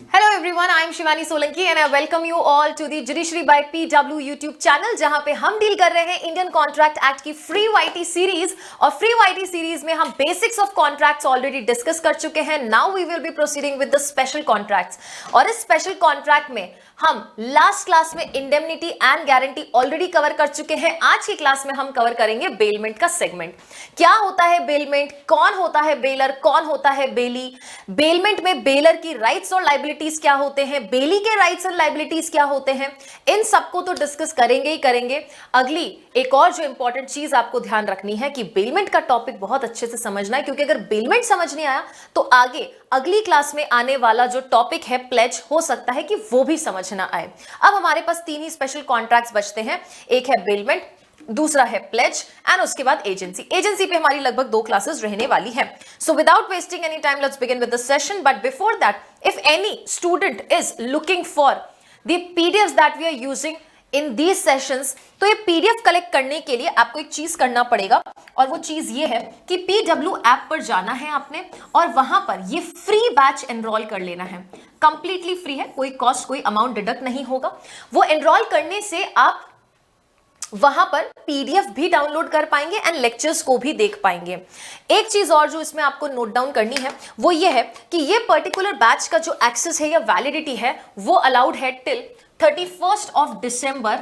Hello everyone, I am Shivani Solanki and I welcome you all to the Judiciary by PW YouTube channel जहां पे हम deal कर रहे हैं Indian contract act की free YT series और free YT series में हम basics of contracts already discuss कर चुके हैं। Now we will be proceeding with the special contracts और इस स्पेशल कॉन्ट्रैक्ट में हम लास्ट क्लास में indemnity and guarantee already cover कर चुके हैं। आज की क्लास में हम कवर करेंगे बेलमेंट का सेगमेंट। क्या होता है बेलमेंट, कौन होता है बेलर, कौन होता है बेली, बेलमेंट में बेलर की राइट्स और लायबिलिटीज क्या होते हैं, बेली के राइट्स और लायबिलिटीज क्या होते हैं, इन सबको तो डिस्कस करेंगे ही करेंगे। अगली एक और जो इंपॉर्टेंट चीज आपको ध्यान रखनी है कि बेलमेंट का टॉपिक बहुत अच्छे से समझना है, क्योंकि अगर बेलमेंट समझ नहीं आया तो आगे अगली क्लास में आने वाला जो टॉपिक है प्लेज, हो सकता है कि वो भी समझ ना आए। अब हमारे पास तीन ही स्पेशल कॉन्ट्रैक्ट्स बचते हैं, एक है बेलमेंट, दूसरा है प्लेज एंड उसके बाद एजेंसी। एजेंसी पे हमारी लगभग 2 क्लासेस रहने वाली है। So without wasting any time let's begin with the session, but before that if any student is looking for the PDFs that we are using in these sessions, तो ये PDF collect करने के लिए आपको एक चीज करना पड़ेगा और वो चीज ये है कि पीडब्ल्यू ऐप पर जाना है आपने और वहां पर ये फ्री बैच एनरोल कर लेना है। कंप्लीटली फ्री है, कोई कॉस्ट, कोई अमाउंट डिडक्ट नहीं होगा। वो एनरोल करने से आप वहां पर पीडीएफ भी डाउनलोड कर पाएंगे एंड लेक्चर्स को भी देख पाएंगे। एक चीज और जो इसमें आपको नोट डाउन करनी है वो ये है कि ये पर्टिकुलर बैच का जो एक्सेस है या वैलिडिटी है वो अलाउड है till 31st of December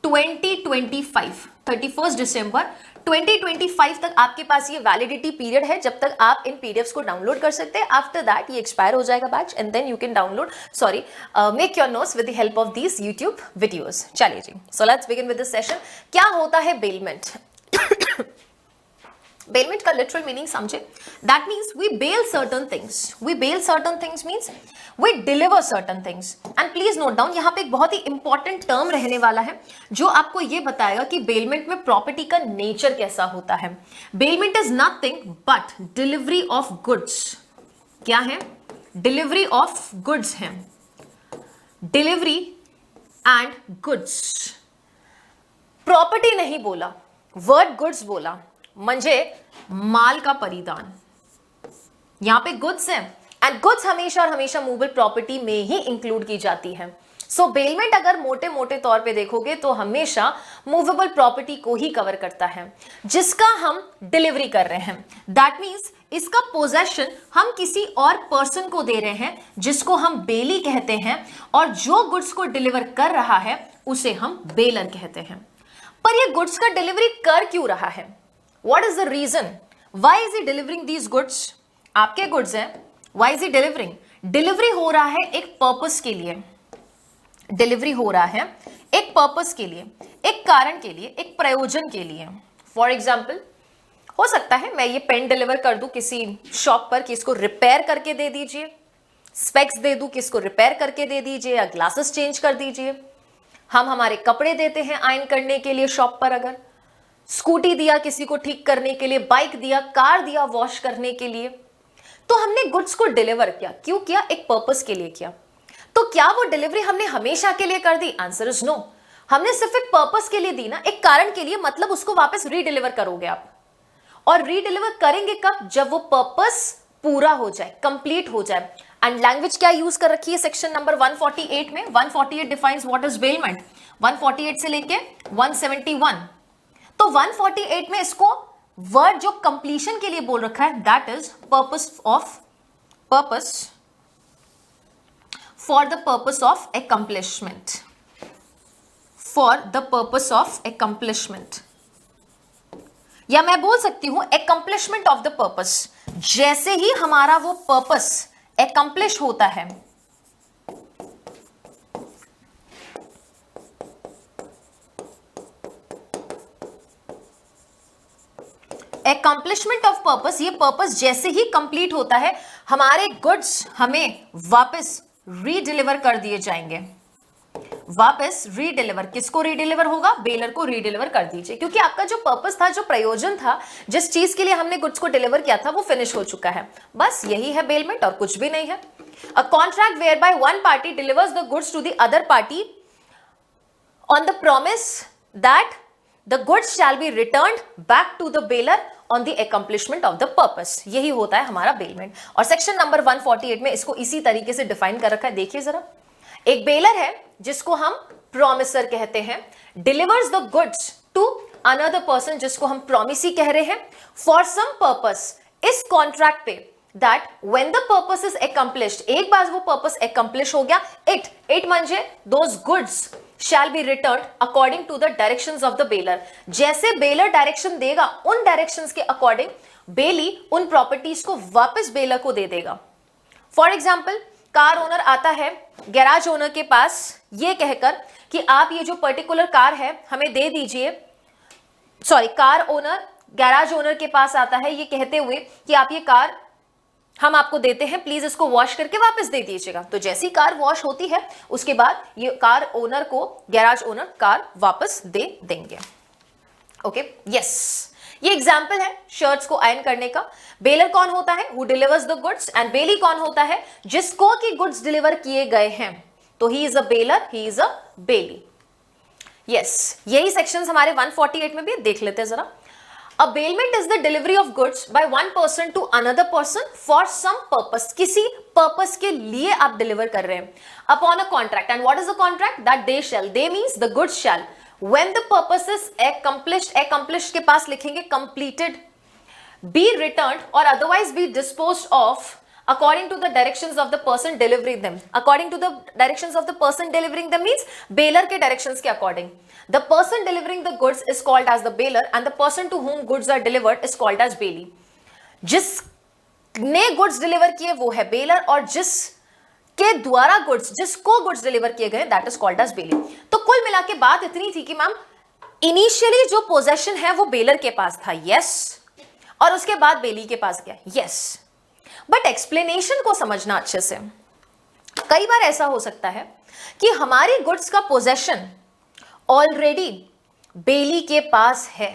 2025। 31st दिसंबर 2025 तक आपके पास ये वैलिडिटी पीरियड है, जब तक आप इन पीडीएफ्स को डाउनलोड कर सकते हैं। आफ्टर दैट ये एक्सपायर हो जाएगा batch and then you can download make your notes with the help of these YouTube videos. चलिए जी, so let's begin with this session. क्या होता है बेलमेंट? बेलमेंट का लिटरल मीनिंग समझे। That means we bail certain things. We bail certain things means we deliver certain things. And please note down, यहाँ पे एक बहुत ही इंपॉर्टेंट टर्म रहने वाला है जो आपको ये बताएगा कि बेलमेंट में प्रॉपर्टी का नेचर कैसा होता है। Bailment is nothing but delivery of goods. क्या है? डिलीवरी ऑफ गुड्स है। Delivery and goods. प्रॉपर्टी नहीं बोला, वर्ड गुड्स बोला, म्हणजे माल का परिधान। यहां पे गुड्स है एंड गुड्स हमेशा और हमेशा मूवेबल प्रॉपर्टी में ही इंक्लूड की जाती है। सो बेलमेंट अगर मोटे मोटे तौर पे देखोगे तो हमेशा मूवेबल प्रॉपर्टी को ही कवर करता है जिसका हम डिलीवरी कर रहे हैं। दैट मीन्स इसका पोजेशन हम किसी और पर्सन को दे रहे हैं जिसको हम बेली कहते हैं, और जो गुड्स को डिलीवर कर रहा है उसे हम बेलर कहते हैं। पर ये गुड्स का डिलीवरी कर क्यों रहा है? What is the reason? Why is he delivering these goods? आपके गुड्स हैं, why is he delivering? Delivery हो रहा है एक पर्पस के लिए। डिलीवरी हो रहा है एक पर्पस के लिए, एक कारण के लिए, एक प्रयोजन के लिए। फॉर एग्जाम्पल, हो सकता है मैं ये पेन डिलीवर कर दूं किसी शॉप पर कि इसको रिपेयर करके दे दीजिए, स्पेक्स दे दूं कि इसको रिपेयर करके दे दीजिए या ग्लासेस चेंज कर दीजिए। हम हमारे कपड़े देते हैं आयरन करने के लिए शॉप पर, अगर स्कूटी दिया किसी को ठीक करने के लिए, बाइक दिया, कार दिया वॉश करने के लिए, तो हमने गुड्स को डिलीवर किया। क्यों किया? एक पर्पस के लिए किया। तो क्या वो डिलीवरी हमने हमेशा के लिए कर दी? Answer is no. हमने सिर्फ एक पर्पस के लिए दी ना, एक कारण के लिए, मतलब उसको वापस रीडिलीवर करोगे आप। और रीडिलीवर करेंगे कब? जब वो पर्पस पूरा हो जाए, कंप्लीट हो जाए। एंड लैंग्वेज क्या यूज कर रखी है सेक्शन नंबर 148 में? 148 डिफाइंस व्हाट इज बेलमेंट। 148 से लेके 171, तो 148 में इसको वर्ड जो कंप्लीशन के लिए बोल रखा है, that is purpose for the purpose of accomplishment. For the purpose of accomplishment, या मैं बोल सकती हूं एक्म्प्लिशमेंट ऑफ द पर्पस। जैसे ही हमारा वो पर्पस एक्म्प्लिश होता है, एक्म्प्लिशमेंट ऑफ पर्पस, ये पर्पस जैसे ही कंप्लीट होता है हमारे गुड्स हमें वापस रीडिलीवर कर दिए जाएंगे। वापस रीडिलीवर, किसको रीडिलीवर होगा? बेलर को रीडिलीवर कर दीजिए, क्योंकि आपका जो पर्पस था, जो प्रयोजन था, जिस चीज के लिए हमने गुड्स को डिलीवर किया था, वो फिनिश हो चुका है। बस यही है बेलमेंट और कुछ भी नहीं है। A contract whereby one party delivers the goods to the other party on the promise that the goods shall be returned back to the bailor on the accomplishment of the purpose. यही होता है हमारा bailment. और section number 148 में इसको इसी तरीके से डिफाइन कर रखा है। देखिए जरा, एक बेलर है जिसको हम प्रॉमिसर कहते हैं, delivers the goods to another person जिसको हम प्रॉमिसी कह रहे हैं, फॉर सम पर्पस, इस कॉन्ट्रैक्ट पे that when the purpose is accomplished, एक बार वो पर्पस accomplish हो गया, it म्हणजे those goods shall be returned according to the directions of the bailor। जैसे बेलर डायरेक्शन देगा उन डायरेक्शंस के अकॉर्डिंग बेली उन प्रॉपर्टीज को वापस बेलर को दे देगा। फॉर एग्जाम्पल, कार ओनर आता है गैराज ओनर के पास ये कहकर कि आप ये जो पर्टिकुलर कार है हमें दे दीजिए, sorry, car owner garage owner के पास आता है ये कहते हुए कि आप ये कार हम आपको देते हैं, प्लीज इसको वॉश करके वापस दे दीजिएगा। तो जैसी कार वॉश होती है उसके बाद ये कार ओनर को गैराज ओनर कार वापस दे देंगे। ओके, यस, ये एग्जाम्पल है शर्ट्स को आयरन करने का। बेलर कौन होता है? Who delivers the goods. And bailee कौन होता है? जिसको कि गुड्स डिलीवर किए गए हैं। तो he is a bailor, he is a bailee. Yes, यही सेक्शंस हमारे 148 में भी देख लेते हैं जरा। A bailment is the delivery of goods by one person to another person for some purpose। किसी पर्पस के लिए आप डिलीवर कर रहे हैं upon a contract। and what is the contract? that they shall, they means the goods shall, when the purpose is accomplished, accomplished के पास लिखेंगे completed, be returned or otherwise be disposed of according to the directions of the person delivering them। according to the directions of the person delivering them means bailor के directions के according। The person delivering the goods is called as the bailor and the person to whom goods are delivered is called as bailey। जिसने goods deliver किए वो है bailor और जिसके द्वारा goods, जिसको goods deliver किए गए that is called as bailey। तो कुल मिला के बात इतनी थी कि मैम इनिशियली जो पोजेशन है वो बेलर के पास था, यस, और उसके बाद बेली के पास गया, यस। बट एक्सप्लेनेशन को समझना अच्छे से। कई बार ऐसा हो सकता है कि हमारी गुड्स का पोजेशन ऑलरेडी बेली के पास है,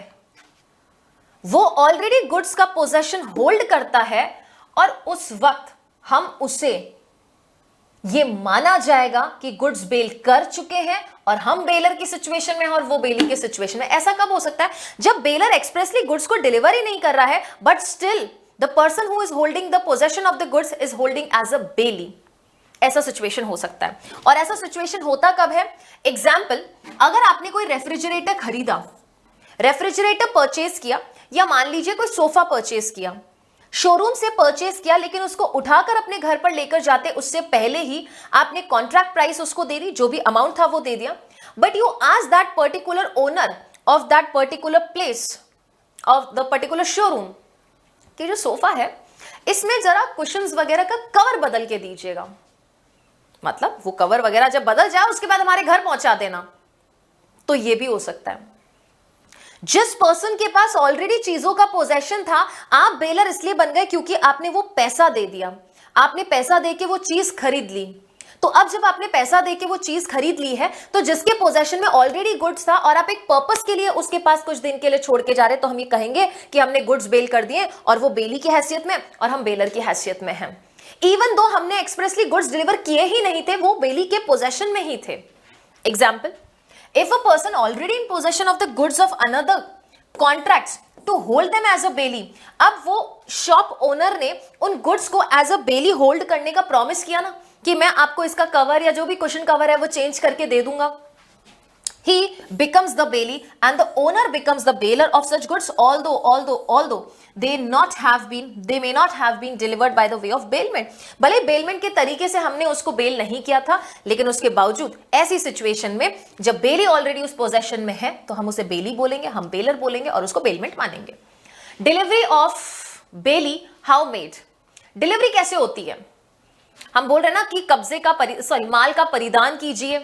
वो ऑलरेडी गुड्स का पोजेशन होल्ड करता है और उस वक्त हम उसे ये माना जाएगा कि गुड्स बेल कर चुके हैं और हम बेलर की सिचुएशन में और वो बेली की सिचुएशन में। ऐसा कब हो सकता है? जब बेलर एक्सप्रेसली गुड्स को डिलीवर ही नहीं कर रहा है but still the person who is holding the possession of the goods is holding as a bailee. ऐसा सिचुएशन हो सकता है। और ऐसा सिचुएशन होता कब है? एग्जाम्पल, अगर आपने कोई रेफ्रिजरेटर खरीदा, रेफ्रिजरेटर परचेज किया, या मान लीजिए कोई सोफा परचेज किया, शोरूम से परचेज किया, लेकिन उसको उठाकर अपने घर पर लेकर जाते उससे पहले ही आपने कॉन्ट्रैक्ट प्राइस उसको दे दी, जो भी अमाउंट था वो दे दिया, but you ask that particular owner of that particular place of the particular showroom कि जो सोफा है इसमें जरा कुशन्स वगैरह का कवर बदल के दीजिएगा। मतलब वो कवर वगैरह जब बदल जाए उसके बाद हमारे घर पहुंचा देना। तो ये भी हो सकता है। जिस पर्सन के पास ऑलरेडी चीजों का पोजेशन था, आप बेलर इसलिए बन गए क्योंकि आपने वो पैसा दे दिया, आपने पैसा दे के वो चीज खरीद ली। तो अब जब आपने पैसा दे के वो चीज खरीद ली है, तो जिसके पोजेशन में ऑलरेडी गुड्स था और आप एक पर्पस के लिए उसके पास कुछ दिन के लिए छोड़ के जा रहे, तो हम ये कहेंगे कि हमने गुड्स बेल कर दिए और वो बेली की हैसियत में और हम बेलर की हैसियत में हैं। इवन दो हमने एक्सप्रेसली गुड्स डिलीवर किए ही नहीं थे, वो बेली के पोजेशन में ही थे। Example, if a person already in possession of the goods of another contracts to hold them as a bailey, अब वो शॉप ओनर ने उन गुड्स को एज अ बेली होल्ड करने का प्रॉमिस किया ना कि मैं आपको इसका कवर या जो भी कुशन कवर है वो चेंज करके दे दूंगा। He becomes the bailey and the owner becomes the bailor of such goods, although they may not have been delivered by the way of bailment। भले बेलमेंट के तरीके से हमने उसको बेल नहीं किया था, लेकिन उसके बावजूद ऐसी सिचुएशन में जब बेली ऑलरेडी उस पोजेशन में है तो हम उसे बेली बोलेंगे, हम बेलर बोलेंगे और उसको बेलमेंट मानेंगे। Delivery of belly how made, delivery कैसे होती है? हम बोल रहे हैं ना कि कब्जे का माल का परिधान कीजिए।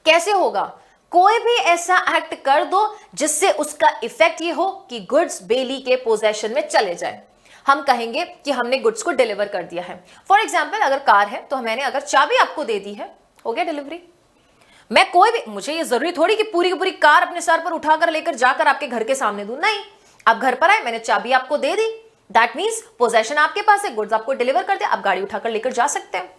कैसे होगा? कोई भी ऐसा एक्ट कर दो जिससे उसका इफेक्ट ये हो कि गुड्स बेली के पोजेशन में चले जाए। हम कहेंगे कि हमने गुड्स को डिलीवर कर दिया है। फॉर एग्जाम्पल, अगर कार है तो मैंने अगर चाबी आपको दे दी है, हो गया डिलीवरी। मैं कोई भी, मुझे ये जरूरी थोड़ी कि पूरी की पूरी कार अपने सर पर उठाकर लेकर जाकर आपके घर के सामने दूं, नहीं। आप घर पर आए, मैंने चाबी आपको दे दी, दैट मीन्स पोजेशन आपके पास है, गुड्स आपको डिलीवर कर दिया, आप गाड़ी उठाकर लेकर जा सकते हैं।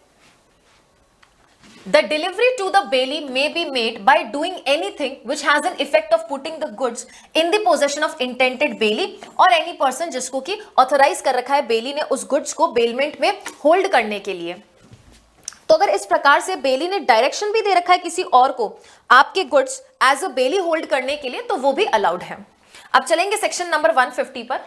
The delivery to the bailee may be made by doing anything which has an effect of putting the goods in the possession of intended bailee or any person जिसको कि ऑथोराइज कर रखा है बेली ने उस गुड्स को बेलमेंट में hold करने के लिए। तो अगर इस प्रकार से बेली ने डायरेक्शन भी दे रखा है किसी और को आपके goods as a bailee hold करने के लिए, तो वो भी अलाउड है। अब चलेंगे सेक्शन नंबर 150 पर।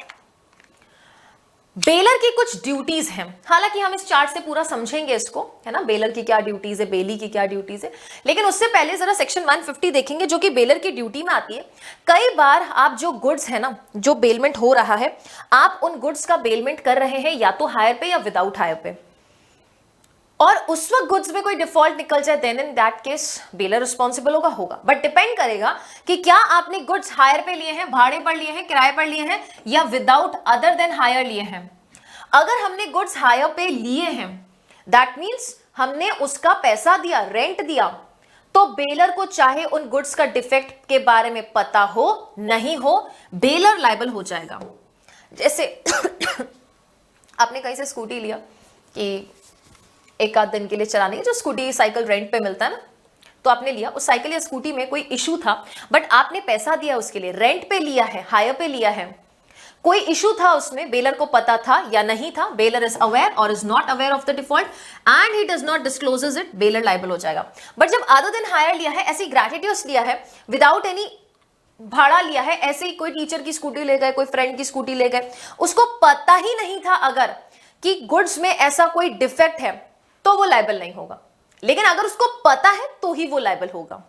बेलर की कुछ ड्यूटीज हैं, हालांकि हम इस चार्ट से पूरा समझेंगे इसको, है ना, बेलर की क्या ड्यूटीज है, बेली की क्या ड्यूटीज है, लेकिन उससे पहले जरा सेक्शन 150 देखेंगे जो कि बेलर की ड्यूटी में आती है। कई बार आप जो गुड्स है ना, जो बेलमेंट हो रहा है, आप उन गुड्स का बेलमेंट कर रहे हैं या तो हायर पे या विदाउट हायर पे, और उस वक्त गुड्स में कोई डिफॉल्ट निकल जाए, then in that case bailor responsible होगा। बट डिपेंड करेगा कि क्या आपने गुड्स हायर पे लिए हैं, भाड़े पर लिए हैं, किराए पर लिए हैं, या विदाउट अदर देन हायर लिए हैं। अगर हमने गुड्स हायर पे लिए हैं, दैट मीन्स हमने उसका पैसा दिया, रेंट दिया, तो बेलर को चाहे उन गुड्स का डिफेक्ट के बारे में पता हो नहीं हो, बेलर लायबल हो जाएगा। जैसे आपने कहीं से स्कूटी लिया कि एक आध दिन के लिए चलाने की, जो स्कूटी साइकिल रेंट पे मिलता है ना, तो आपने लिया, उस साइकिल या स्कूटी में कोई इशू था, बट आपने पैसा दिया उसके लिए, रेंट पे लिया है, हायर पे लिया है, कोई इशू था उसमें, बेलर को पता था या नहीं था, बेलर इज अवेयर और is not aware of the default and he does not discloses it, baler liable हो जाएगा। बट जब अदर देन हायर लिया है, ऐसी ग्रेटिट्यूड्स लिया है, विदाउट एनी भाड़ा लिया है, ऐसे ही कोई टीचर की स्कूटी ले गए, कोई फ्रेंड की स्कूटी ले गए, उसको पता ही नहीं था अगर कि गुड्स में ऐसा कोई डिफेक्ट है, तो वो लायबल नहीं होगा। लेकिन अगर उसको पता है तो ही वो लायबल होगा।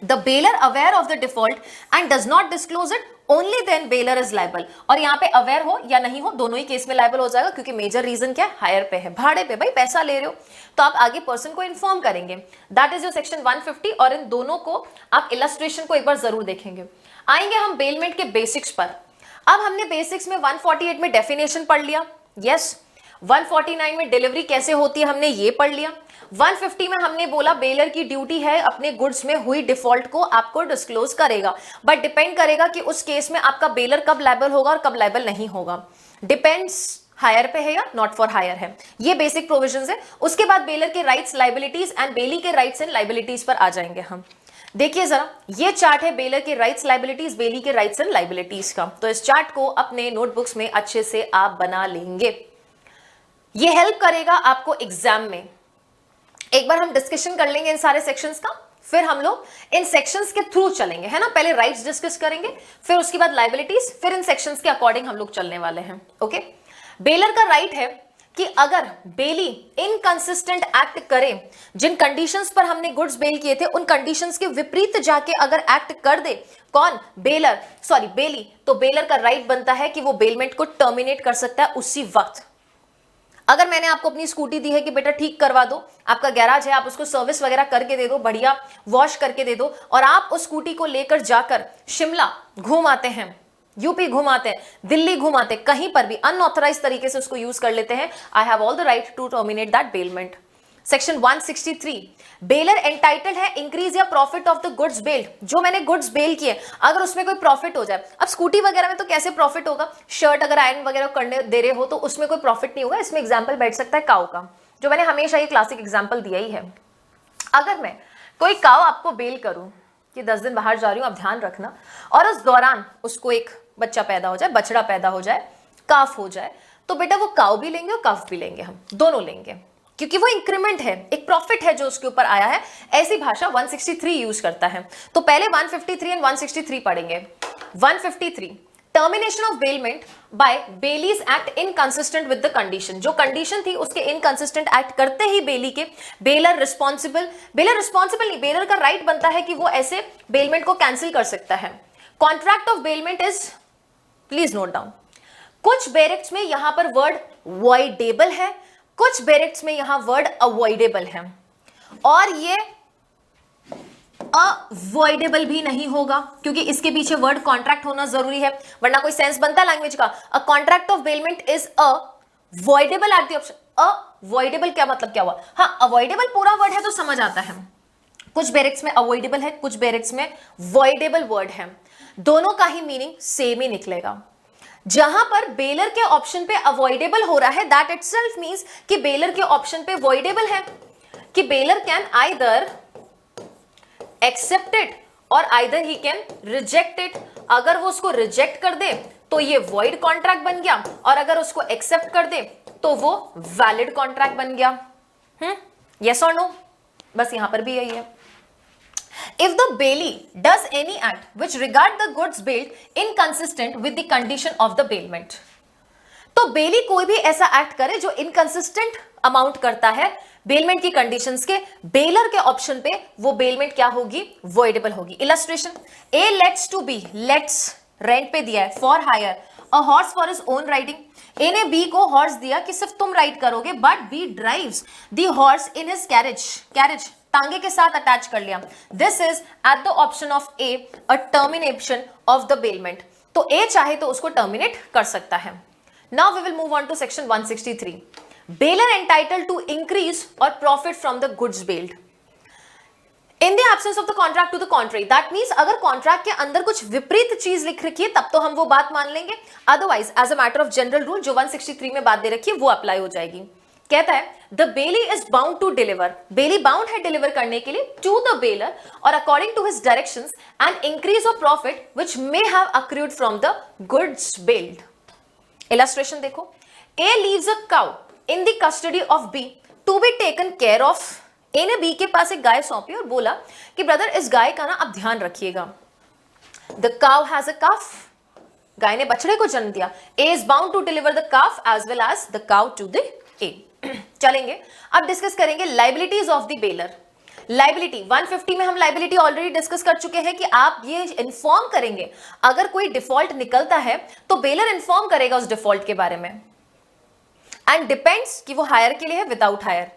The bailor aware of the default and does not disclose it, only then bailor is liable। और यहाँ पे अवेयर हो या नहीं हो, दोनों ही केस में लायबल हो जाएगा, क्योंकि मेजर रीजन क्या है, हायर पे है, भाड़े पे, भाई पैसा ले रहे हो तो आप आगे पर्सन को इन्फॉर्म करेंगे। दैट इज योर सेक्शन 150, और इन दोनों को आप इलस्ट्रेशन को एक बार जरूर देखेंगे। आएंगे हम बेलमेंट के बेसिक्स पर। अब हमने बेसिक्स में 148 में डेफिनेशन पढ़ लिया, यस। 149 में डिलीवरी कैसे होती है हमने ये पढ़ लिया। 150 में हमने बोला बेलर की ड्यूटी है अपने गुड्स में हुई डिफॉल्ट को आपको डिस्क्लोज करेगा, बट डिपेंड करेगा कि उस केस में आपका बेलर कब लायबल होगा और कब लायबल नहीं होगा, डिपेंड्स हायर पे है या नॉट फॉर हायर है। ये बेसिक प्रोविजंस है। उसके बाद बेलर के राइट्स, लायबिलिटीज एंड बेली के राइट्स एंड लायबिलिटीज पर आ जाएंगे हम। देखिए जरा, ये चार्ट है बेलर के राइट्स, लायबिलिटीज, बेली के राइट्स एंड लायबिलिटीज का। तो इस चार्ट को अपने नोटबुक्स में अच्छे से आप बना लेंगे, ये हेल्प करेगा आपको एग्जाम में। एक बार हम डिस्कशन कर लेंगे इन सारे सेक्शंस का, फिर हम लोग इन सेक्शंस के थ्रू चलेंगे, है ना। पहले राइट्स डिस्कस करेंगे, फिर उसके बाद लायबिलिटीज, फिर इन सेक्शंस के अकॉर्डिंग हम लोग चलने वाले हैं। ओके, बेलर का राइट है कि अगर बेली इनकंसिस्टेंट एक्ट करे, जिन कंडीशंस पर हमने गुड्स बेल किए थे उन कंडीशंस के विपरीत जाके अगर एक्ट कर दे, कौन, बेलर, सॉरी बेली, तो बेलर का राइट बनता है कि वो बेलमेंट को टर्मिनेट कर सकता है उसी वक्त। अगर मैंने आपको अपनी स्कूटी दी है कि बेटा ठीक करवा दो, आपका गैराज है, आप उसको सर्विस वगैरह करके दे दो, बढ़िया वॉश करके दे दो, और आप उस स्कूटी को लेकर जाकर शिमला घूम आते हैं, यूपी घुमाते हैं, दिल्ली घुमाते, कहीं पर भी अनऑथराइज तरीके से उसको यूज कर लेते हैं, I have all the right to terminate that bailment. Section 163, bailor entitled है इंक्रीज या profit of the goods bailed. जो मैंने गुड्स बेल किए, अगर उसमें कोई प्रॉफिट हो जाए, अब स्कूटी वगैरह में तो कैसे प्रॉफिट होगा, शर्ट अगर आयरन वगैरह करने दे रहे हो तो उसमें कोई प्रॉफिट नहीं होगा। इसमें एग्जाम्पल बैठ सकता है काऊ का, जो मैंने हमेशा ये क्लासिक एग्जाम्पल दिया ही है। अगर मैं कोई काऊ आपको बेल करूं कि 10 दिन बाहर जा रही हूं, आप ध्यान रखना, और उस दौरान उसको एक बच्चा पैदा हो जाए, बछड़ा पैदा हो जाए, काफ हो जाए, तो बेटा वो काऊ भी लेंगे और काफ भी लेंगे, हम दोनों लेंगे, क्योंकि वो इंक्रीमेंट है, एक प्रॉफिट है जो उसके ऊपर आया है। ऐसी भाषा 163 यूज करता है। तो पहले 153 एंड 163 पढ़ेंगे। 153, termination of bailment by bailee's act inconsistent with the condition. जो कंडीशन थी उसके इनकंसिस्टेंट एक्ट करते ही बेली के बेलर रिस्पॉन्सिबल नहीं, बेलर का राइट बनता है कि वो ऐसे बेलमेंट को कैंसिल कर सकता है। Contract of bailment is, please note down, कुछ बेरिक्स में यहां पर वर्ड वॉइडेबल है, कुछ बेरिक्स में यहां वर्ड अवॉइडेबल है, और ये अवॉइडेबल भी नहीं होगा क्योंकि इसके पीछे वर्ड कॉन्ट्रैक्ट होना जरूरी है, वरना कोई सेंस बनता लैंग्वेज का। A contract of bailment is avoidable eight the option. Avoidable क्या मतलब, क्या हुआ, हाँ अवॉइडेबल पूरा वर्ड है तो समझ आता है, कुछ बेरिक्स में अवॉइडेबल है, कुछ बेरिक्स में वॉइडेबल वर्ड है, दोनों का ही मीनिंग सेम ही निकलेगा। जहां पर बेलर के ऑप्शन पे अवॉइडेबल हो रहा है, दैट इटसेल्फ मींस कि बेलर के ऑप्शन पे वॉइडेबल है। कि bailor can either accept it और either he can reject it. अगर वो उसको रिजेक्ट कर दे तो ये वॉइड कॉन्ट्रैक्ट बन गया, और अगर उसको एक्सेप्ट कर दे तो वो वैलिड कॉन्ट्रैक्ट बन गया। यस और नो? बस यहां पर भी यही है। If the bailee does any act which regard the goods bailed inconsistent with the condition of the bailment, तो बेली कोई भी ऐसा एक्ट करे जो इनकंसिस्टेंट अमाउंट करता है बेलमेंट की कंडीशंस के, बेलर के ऑप्शन पे वो बेलमेंट क्या होगी? वॉइडेबल होगी। Illustration, A let's to B, let's rent पे दिया है for hire a horse for his own riding. A ने बी को हॉर्स दिया कि सिर्फ तुम राइड करोगे, but B drives the horse in his carriage, carriage तांगे के साथ अटैच कर लिया। This is at the option of A a termination of the bailment. तो ए चाहे तो उसको टर्मिनेट कर सकता है। Now we will move on to section 163। Bailor entitled to increase और profit from the goods bailed in the absence of the contract to the contrary. That means अगर contract के अंदर कुछ विपरीत चीज लिख रखी है तब तो हम वो बात मान लेंगे, otherwise as a matter of general rule जो 163 में बात दे रखी है वो अप्लाई हो जाएगी। कहता है the bailee is bound to deliver, bailee bound है डिलीवर करने के लिए टू द बेलर और according to his directions and increase of profit which may have accrued from the goods bailed. Illustration देखो, A leaves a cow in the custody of B to be taken care of. A ने B के पास एक गाय सौंपी और बोला कि brother इस गाय का ना आप ध्यान रखिएगा। The cow has a calf, गाय ने बछड़े को जन्म दिया। A is bound to deliver the calf as well as the cow to the A. चलेंगे अब डिस्कस करेंगे liabilities of the bailor. Liability 150 में हम लाइबिलिटी ऑलरेडी डिस्कस कर चुके हैं कि आप ये इन्फॉर्म करेंगे अगर कोई डिफॉल्ट निकलता है तो बेलर इन्फॉर्म करेगा उस डिफॉल्ट के बारे में, एंड डिपेंड्स कि वो हायर के लिए है विदाउट हायर।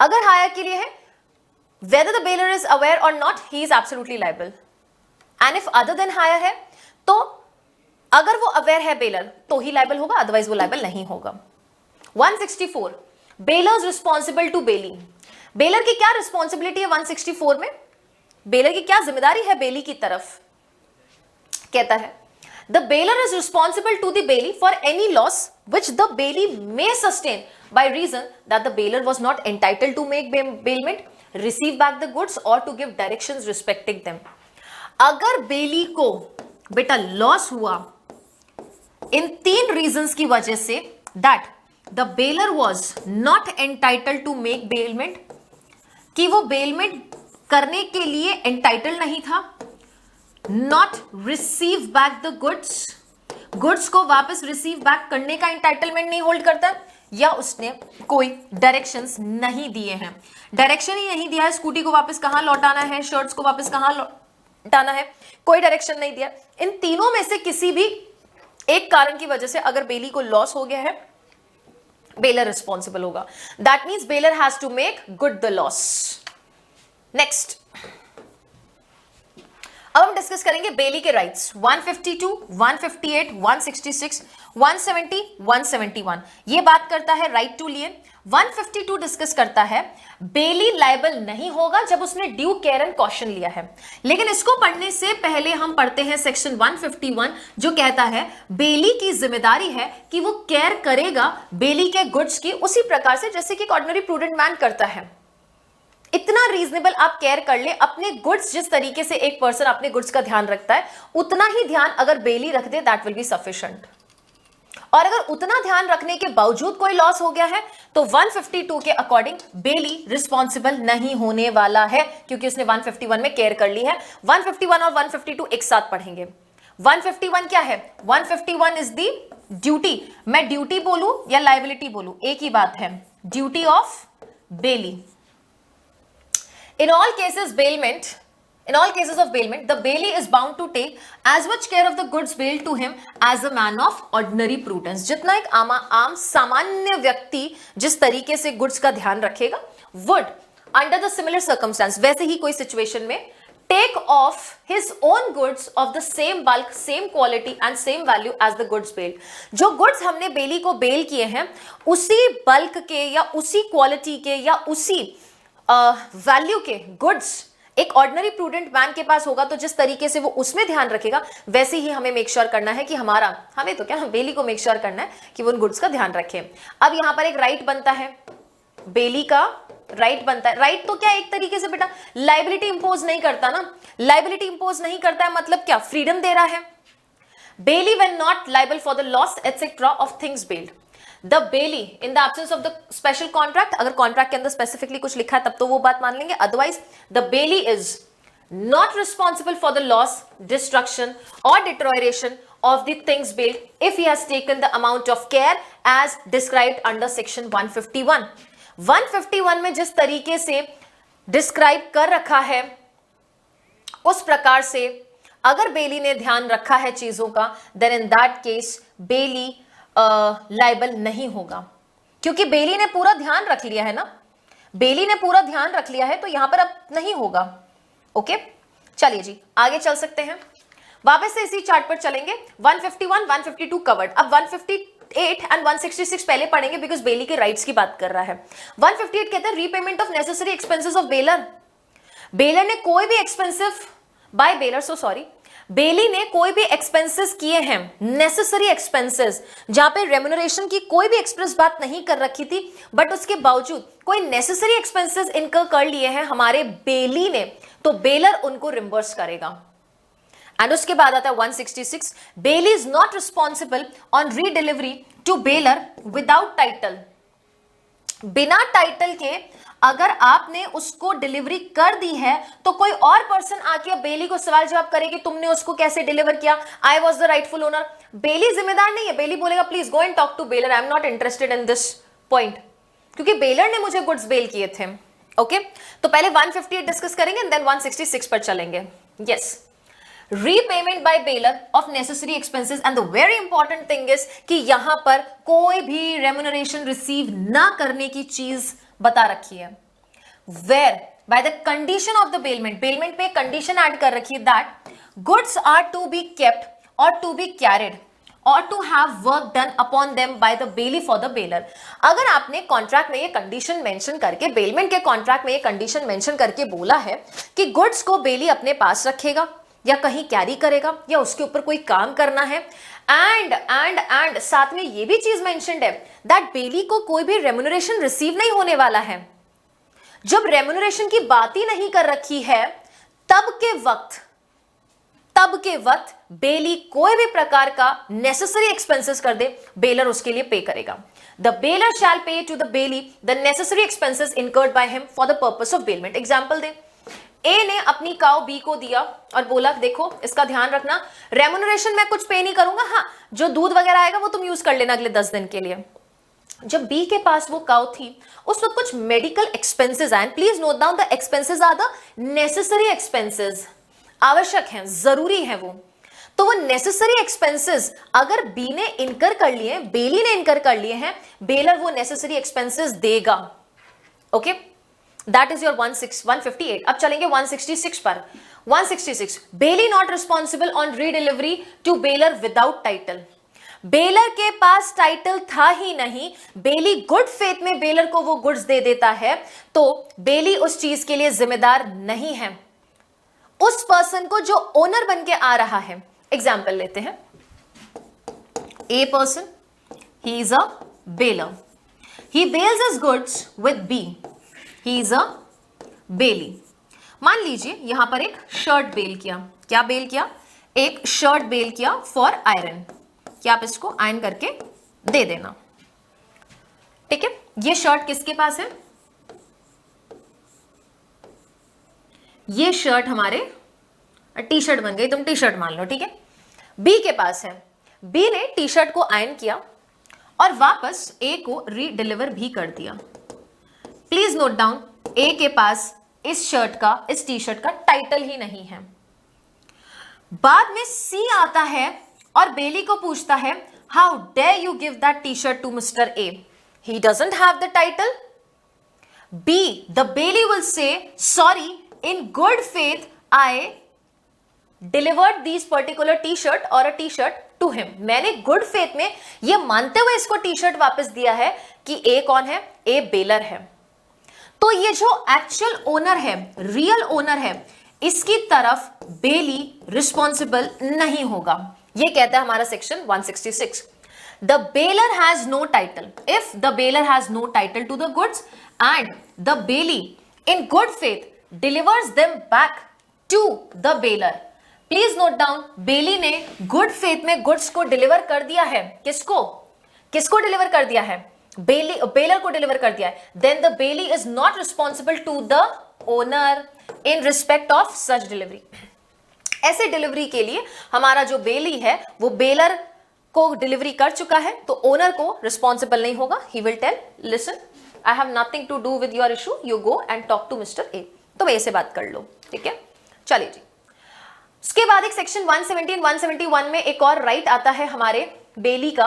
अगर हायर के लिए है, whether the bailor is aware or not, he is absolutely liable. And if other than hire है तो अगर वो अवेयर है बेलर तो ही लाइबल होगा, अदरवाइज वो लाइबल नहीं होगा। 164 बेलर्स रिस्पॉन्सिबल टू बेली। बेलर की क्या रिस्पॉन्सिबिलिटी है 164 में? बेलर की क्या जिम्मेदारी है बेली की तरफ? कहता है the bailor is responsible to the bailee for any loss which the bailey may sustain by reason that the bailor was not entitled to make bailment, receive back the goods or to give directions respecting them। अगर बेली को बेटा loss हुआ इन 3 reasons की वजह से, that the bailor was not entitled to make bailment, कि वो bailment करने के लिए एंटाइटल नहीं था, not receive back the goods, goods को वापस रिसीव बैक करने का एंटाइटलमेंट नहीं होल्ड करता, या उसने कोई डायरेक्शंस नहीं दिए हैं, डायरेक्शन ही नहीं दिया है स्कूटी को वापस कहां लौटाना है, शर्ट्स को वापस कहां लौटाना है, कोई डायरेक्शन नहीं दिया। इन तीनों में से किसी भी एक कारण की वजह से अगर बेली को लॉस हो गया है, बेलर रिस्पॉन्सिबल होगा। That means bailor has to make good the loss. Next अब हम डिस्कस करेंगे बेली के राइट्स। 152, 158, 166, 170, 171 ये बात करता है राइट टू लियन। 152 डिस्कस करता है बेली लायबल नहीं होगा जब उसने ड्यू केयर एंड कॉशन लिया है। लेकिन इसको पढ़ने से पहले हम पढ़ते हैं सेक्शन 151 जो कहता है बेली की जिम्मेदारी है कि वो केयर करेगा बेली के गुड्स की उसी प्रकार से जैसे कि एक ऑर्डिनरी प्रूडेंट मैन करता है। इतना रीजनेबल आप केयर कर ले अपने गुड्स, जिस तरीके से एक पर्सन अपने गुड्स का ध्यान रखता है उतना ही ध्यान अगर बेली रख दे दैट विल बी सफिशिएंट। और अगर उतना ध्यान रखने के बावजूद कोई लॉस हो गया है तो 152 के अकॉर्डिंग बेली रिस्पॉन्सिबल नहीं होने वाला है क्योंकि उसने 151 में केयर कर ली है। 151 और 152 एक साथ पढ़ेंगे। 151 क्या है? 151 इज दी ड्यूटी। मैं ड्यूटी बोलूं या लायबिलिटी बोलूं एक ही बात है, duty of Bailey. In all cases of bailment, the bailey is bound to take as much care of the goods bailed to him as a man of ordinary prudence। जितना एक आम सामान्य व्यक्ति जिस तरीके से गुड्स का ध्यान रखेगा, would under the similar circumstance, वैसे ही कोई सिचुएशन में take off his own goods of the same bulk, same quality and same value as the goods bailed। जो गुड्स हमने बेली को बेल किए हैं उसी बल्क के या उसी क्वालिटी के या उसी वैल्यू के गुड्स एक ऑर्डिनरी प्रूडेंट मैन के पास होगा तो जिस तरीके से वो उसमें ध्यान रखेगा वैसे ही हमें मेक श्योर करना है कि हमें तो क्या बेली को मेक श्योर करना है कि वो उन गुड्स का ध्यान रखे। अब यहां पर एक राइट बनता है बेली का राइट बनता है। राइट तो क्या एक तरीके से बेटा लाइबिलिटी इंपोज नहीं करता ना, लाइबिलिटी इंपोज नहीं करता है मतलब क्या, फ्रीडम दे रहा है। Bailee when not liable for the loss etcetera of things bailed, the bailee in the absence of the special contract, अगर कॉन्ट्रैक्ट के अंदर स्पेसिफिकली कुछ लिखा है तब तो वो बात मान लेंगे, otherwise the bailee is not responsible for the loss, destruction or deterioration of the things built if he has taken the amount of care as described under section 151. 151 में जिस तरीके से डिस्क्राइब कर रखा है उस प्रकार से अगर बेली ने ध्यान रखा है चीजों का, then in that case bailee liable नहीं होगा, क्योंकि बेली ने पूरा ध्यान रख लिया है ना, बेली ने पूरा ध्यान रख लिया है तो यहां पर अब नहीं होगा। ओके चलिए जी आगे चल सकते हैं, वापस से इसी चार्ट पर चलेंगे। 151 152 कवर्ड, अब 158 एंड 166 पहले पढ़ेंगे बिकॉज बेली के राइट्स की बात कर रहा है। 158 कहते हैं repayment of necessary expenses of bailor, bailor ने कोई भी expensive by bailor, so sorry, bailee ने कोई भी एक्सपेंसेस किए हैं, नेसेसरी एक्सपेंसेस, जहां पे रेम्यूनरेशन की कोई भी एक्सप्रेस बात नहीं कर रखी थी, बट उसके बावजूद कोई नेसेसरी एक्सपेंसेस इनकर कर लिए हैं हमारे बेली ने, तो बेलर उनको रिम्बर्स करेगा। एंड उसके बाद आता है 166, bailee is not responsible on redelivery to bailor without title, बिना टाइटल के अगर आपने उसको डिलीवरी कर दी है तो कोई और पर्सन आके बेली को सवाल जवाब करे कि तुमने उसको कैसे डिलीवर किया, I was the rightful owner, bailee जिम्मेदार नहीं है। बेली बोलेगा please go and talk to bailor, I am not interested in this point, क्योंकि बेलर ने मुझे गुड्स बेल किए थे। ओके तो पहले 158 डिस्कस करेंगे देन 166 पर चलेंगे। Yes, repayment by bailor of necessary expenses, and the very important thing is कि यहां पर कोई भी रेम्यूनरेशन रिसीव ना करने की चीज बता रखी है। Whereby the condition of the bailment, bailment पे कंडीशन ऐड कर रखी है that goods are to be kept और टू बी कैरिड और to have work done upon them by the bailee for the bailor. अगर आपने contract में ये कंडीशन मेंशन करके, बेलमेंट के कॉन्ट्रैक्ट में ये कंडीशन मेंशन करके बोला है कि गुड्स को बेली अपने पास रखेगा या कहीं कैरी करेगा या उसके ऊपर कोई काम करना है, एंड साथ में ये भी चीज मेंशन्ड है दैट बेली को कोई भी रेम्यूनरेशन रिसीव नहीं होने वाला है। जब रेम्यूनरेशन की बात ही नहीं कर रखी है तब के वक्त बेली कोई भी प्रकार का नेसेसरी एक्सपेंसेस कर दे, बेलर उसके लिए पे करेगा। The bailor shall pay to the bailee the necessary expenses incurred by him for the purpose of bailment. Example दे, ए ने अपनी काउ बी को दिया और बोला देखो इसका ध्यान रखना, रेम्यूनरेशन मैं कुछ पे नहीं करूंगा, हाँ जो दूध वगैरह आएगा वो तुम यूज कर लेना अगले 10 दिन के लिए। जब बी के पास वो काउ थी उस वक्त कुछ मेडिकल एक्सपेंसेस आए, please note down the expenses are the necessary expenses, आवश्यक हैं, जरूरी है वो, तो वो नेसेसरी एक्सपेंसेस अगर बी ने इनकर कर लिए, बेली ने इनकर कर लिए हैं, बेलर वो नेसेसरी एक्सपेंसेस देगा। Okay that is your 158। अब चलेंगे 166 पर। 166, bailee not responsible on redelivery to bailor without title, bailor के पास टाइटल था ही नहीं, बेली गुड फेथ में बेलर को वो गुड्स दे देता है तो बेली उस चीज के लिए जिम्मेदार नहीं है, उस पर्सन को जो ओनर बन के आ रहा है। एग्जाम्पल लेते हैं, A person, he is a bailor, he bails his goods with B, he is a bailee. मान लीजिए यहां पर एक शर्ट बेल किया, क्या बेल किया, एक शर्ट बेल किया फॉर आयरन, कि आप इसको आयरन करके दे देना। ठीक है, ये शर्ट किसके पास है, ये शर्ट हमारे टी शर्ट बन गई, तुम टी शर्ट मान लो, ठीक है, बी के पास है। बी ने टी शर्ट को आयरन किया और वापस ए को रीडिलीवर भी कर दिया। प्लीज नोट डाउन, ए के पास इस शर्ट का, इस टी शर्ट का टाइटल ही नहीं है। बाद में सी आता है और बेली को पूछता है, how dare you give that T shirt to mister A, he doesn't have the title. B, the bailee will say, sorry, in good faith I delivered this particular T shirt और a T shirt to him, मैंने good faith में ये मानते हुए इसको T shirt वापस दिया है कि ए कौन है, ए बेलर है। तो ये जो एक्चुअल ओनर है, रियल ओनर है, इसकी तरफ बेली रिस्पॉन्सिबल नहीं होगा, ये कहता है हमारा section 166। the bailor has no title, if the bailor has no title to the goods and the bailee in good faith delivers them back to the bailor, please note down, bailee ने good faith में goods को deliver कर दिया है, किसको deliver कर दिया है, बेलर को डिलीवर कर दिया है, then the bailee is not responsible to the owner in respect of such delivery. ऐसे डिलीवरी के लिए हमारा जो बेली है वो बेलर को डिलीवरी कर चुका है, तो ओनर को रिस्पॉन्सिबल नहीं होगा। He will tell listen I have nothing to do with your issue, you go and talk to mister A. तो ए से बात कर लो, ठीक है। चलिए जी, उसके बाद एक सेक्शन 170 171 में एक और राइट आता है हमारे बेली का,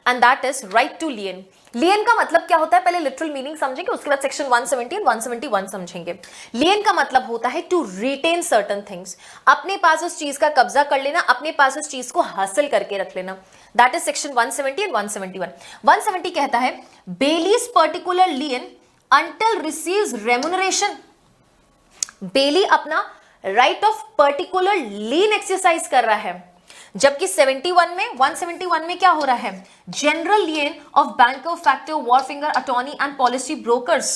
and that is right to lien. Lien का मतलब क्या होता है, पहले लिटरल मीनिंग समझेंगे, उसके बाद सेक्शन 170 और 171 समझेंगे। लियन का मतलब होता है टू रिटेन सर्टन थिंग्स, अपने पास उस चीज का कब्जा कर लेना, अपने पास उस चीज को हासिल करके रख लेना। That is section 170 and 171। 170 कहता है बेलीज पर्टिकुलर लियन अंटिल रिसीव्स रेम्युनरेशन। बेली अपना right of particular lean exercise कर रहा है, जबकि 171 में क्या हो रहा है, general lien of banker, factor, wharfinger, attorney and policy brokers.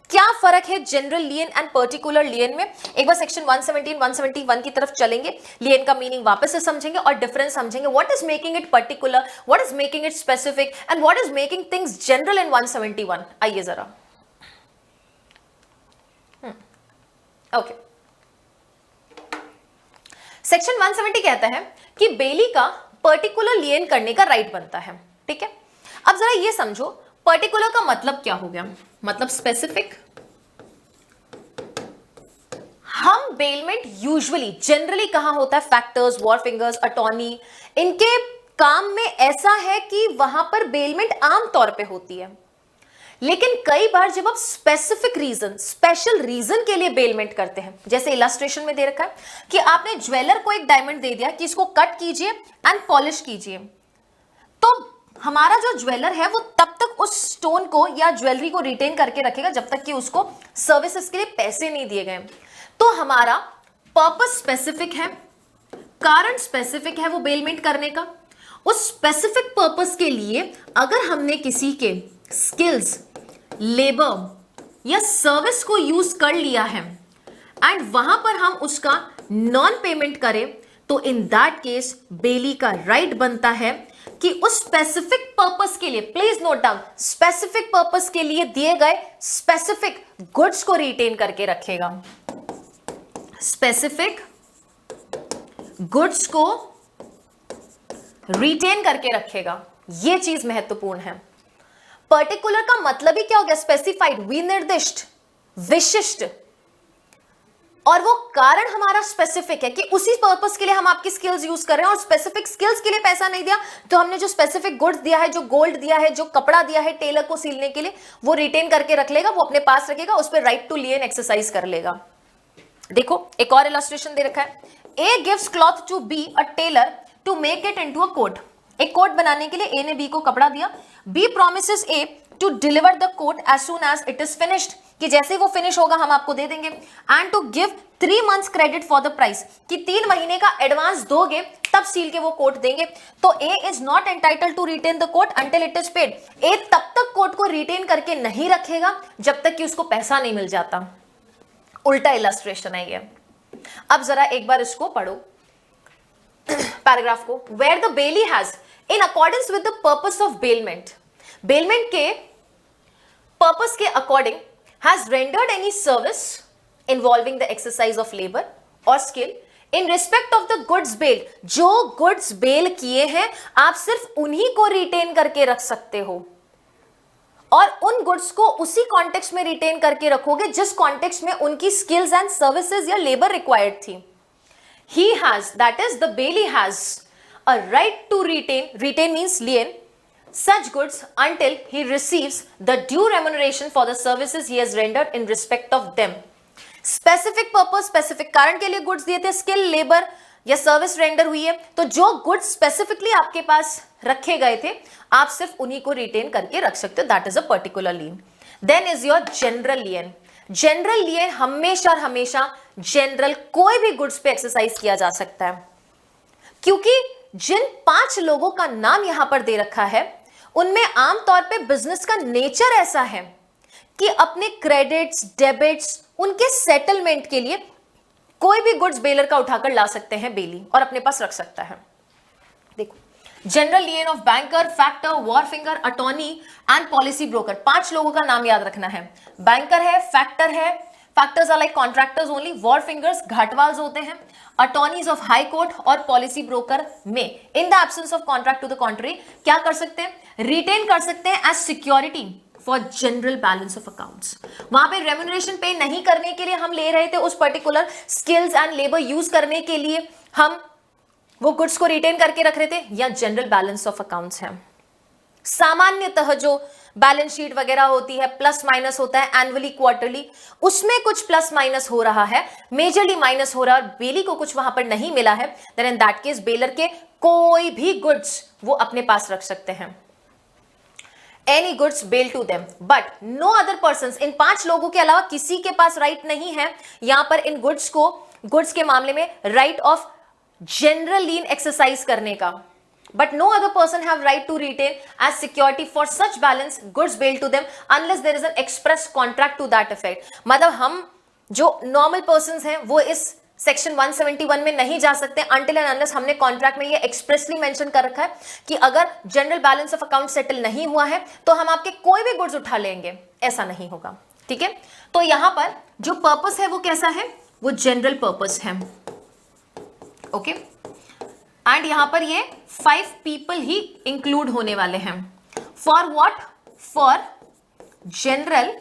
क्या फर्क है general lien and particular lien में? एक बार सेक्शन 170 171 की तरफ चलेंगे, लियन का मीनिंग वापस से समझेंगे और डिफरेंस समझेंगे, what is making it particular, what is making it specific and what is making things general in 171। आइए जरा, ओके। सेक्शन 170 कहता है कि बेली का पर्टिकुलर लियन करने का राइट बनता है, ठीक है। अब जरा ये समझो, पर्टिकुलर का मतलब क्या हो गया, मतलब स्पेसिफिक। हम बेलमेंट यूजुअली जनरली कहां होता है, फैक्टर्स, वॉर फिंगर्स, अटॉर्नी, इनके काम में ऐसा है कि वहां पर बेलमेंट आम तौर पे होती है। लेकिन कई बार जब आप स्पेसिफिक रीजन, स्पेशल रीजन के लिए बेलमेंट करते हैं, जैसे इलस्ट्रेशन में दे रखा है कि आपने ज्वेलर को एक डायमंड दे दिया कि इसको कट कीजिए एंड पॉलिश कीजिए, तो हमारा जो ज्वेलर है वो तब तक उस स्टोन को या ज्वेलरी को रिटेन करके रखेगा जब तक कि उसको सर्विसेज के लिए पैसे नहीं दिए गए। तो हमारा पर्पस स्पेसिफिक है, कारण स्पेसिफिक है वो बेलमेंट करने का। उस स्पेसिफिक पर्पस के लिए अगर हमने किसी के स्किल्स, लेबर या सर्विस को यूज कर लिया है एंड वहां पर हम उसका नॉन पेमेंट करें, तो इन दैट केस बेली का राइट बनता है कि उस स्पेसिफिक पर्पस के लिए, please note down, specific purpose के लिए दिए गए स्पेसिफिक गुड्स को रिटेन करके रखेगा, स्पेसिफिक गुड्स को रिटेन करके रखेगा। यह चीज महत्वपूर्ण है। पर्टिकुलर का मतलब ही क्या हो गया, स्पेसिफाइड, विनिर्दिष्ट, विशिष्ट, और वो कारण हमारा स्पेसिफिक है कि उसी पर्पस के लिए हम आपकी स्किल्स यूज कर रहे हैं, और स्पेसिफिक स्किल्स के लिए पैसा नहीं दिया तो हमने जो स्पेसिफिक गुड्स दिया है, जो गोल्ड दिया है, जो कपड़ा दिया है टेलर को सिलने के लिए, वो रिटेन करके रख लेगा, वो अपने पास रखेगा, उस पर राइट टू लियन एक्सरसाइज कर लेगा। देखो एक और इलस्ट्रेशन दे रखा है, A gives cloth to B a tailor to make it into a coat. एक कोट बनाने के लिए ए ने बी को कपड़ा दिया, B promises A to deliver the coat as soon as it is finished, कि जैसे ही वो फिनिश होगा हम आपको दे देंगे, and to give 3 months credit for the price, कि 3 महीने का एडवांस दोगे तब सील के वो कोट देंगे। तो A is not entitled to retain the coat until it is paid. A तब तक कोट को रिटेन करके नहीं रखेगा जब तक कि उसको पैसा नहीं मिल जाता। उल्टा इलस्ट्रेशन है ये। अब जरा एक बार इसको पढ़ो पैराग्राफ को, where the bailee has in accordance with the purpose of bailment, bailment के पर्पस के according has rendered any service involving the exercise of labour और skill in respect of the goods bail. जो goods bail किए हैं आप सिर्फ उन्हीं को रिटेन करके रख सकते हो, और उन गुड्स को उसी कॉन्टेक्स्ट में रिटेन करके रखोगे जिस कॉन्टेक्स्ट में उनकी स्किल्स एंड सर्विसेज या लेबर रिक्वायर्ड थी। He has, that is the bailey has a right to retain means lien, such goods until he receives the due remuneration for the services he has rendered in respect of them. Specific purpose, specific कारण के लिए goods दिए थे, skill, labour या service render हुई है, तो जो गुड्स स्पेसिफिकली आपके पास रखे गए थे आप सिर्फ उन्हीं को रिटेन करके रख सकते हो, that is a particular lien. Then is your general lien. General lien हमेशा और हमेशा जनरल कोई भी गुड्स पे एक्सरसाइज किया जा सकता है, क्योंकि जिन 5 लोगों का नाम यहां पर दे रखा है उनमें आमतौर पे बिजनेस का नेचर ऐसा है कि अपने क्रेडिट्स, डेबिट्स, उनके सेटलमेंट के लिए कोई भी गुड्स बेलर का उठाकर ला सकते हैं बेली और अपने पास रख सकता है। देखो, general lien of banker, factor, wharfinger, attorney and policy broker, 5 लोगों का नाम याद रखना है। बैंकर है, फैक्टर है, factors are like contractors only, wharfingers घाटवाल्स होते हैं, अटॉर्नीज ऑफ हाई कोर्ट और पॉलिसी ब्रोकर में in the absence of contract to the contrary क्या कर सकते हैं, रिटेन कर सकते हैं as security for general balance of accounts. वहां पे रेम्यूनरेशन पे नहीं करने के लिए हम ले रहे थे, उस particular skills and labour use करने के लिए हम वो गुड्स को रिटेन करके रख रहे थे, या जनरल बैलेंस ऑफ अकाउंट्स है। सामान्यतः जो बैलेंस शीट वगैरह होती है, प्लस माइनस होता है एनुअली, क्वार्टरली, उसमें कुछ प्लस माइनस हो रहा है, मेजरली माइनस हो रहा है और बेली को कुछ वहां पर नहीं मिला है, then in that case bailor के कोई भी गुड्स वो अपने पास रख सकते हैं। Any goods bail to them but no other persons, इन 5 लोगों के अलावा किसी के पास राइट नहीं है यहां पर इन गुड्स के मामले में right of general lean exercise करने का, but no other person have right to retain as security for such balance goods bailed to them unless there is an express contract to that effect। मतलब हम जो normal persons हैं वो इस section 171 में नहीं जा सकते until and unless हमने कॉन्ट्रैक्ट में ये एक्सप्रेसली मेंशन कर रखा है कि अगर general balance of account settle नहीं हुआ है तो हम आपके कोई भी गुड्स उठा लेंगे, ऐसा नहीं होगा। ठीक है, तो यहां पर जो पर्पस है वो कैसा है, वो जनरल पर्पस है। ओके, एंड यहां पर ये 5 पीपल ही इंक्लूड होने वाले हैं। For what, for general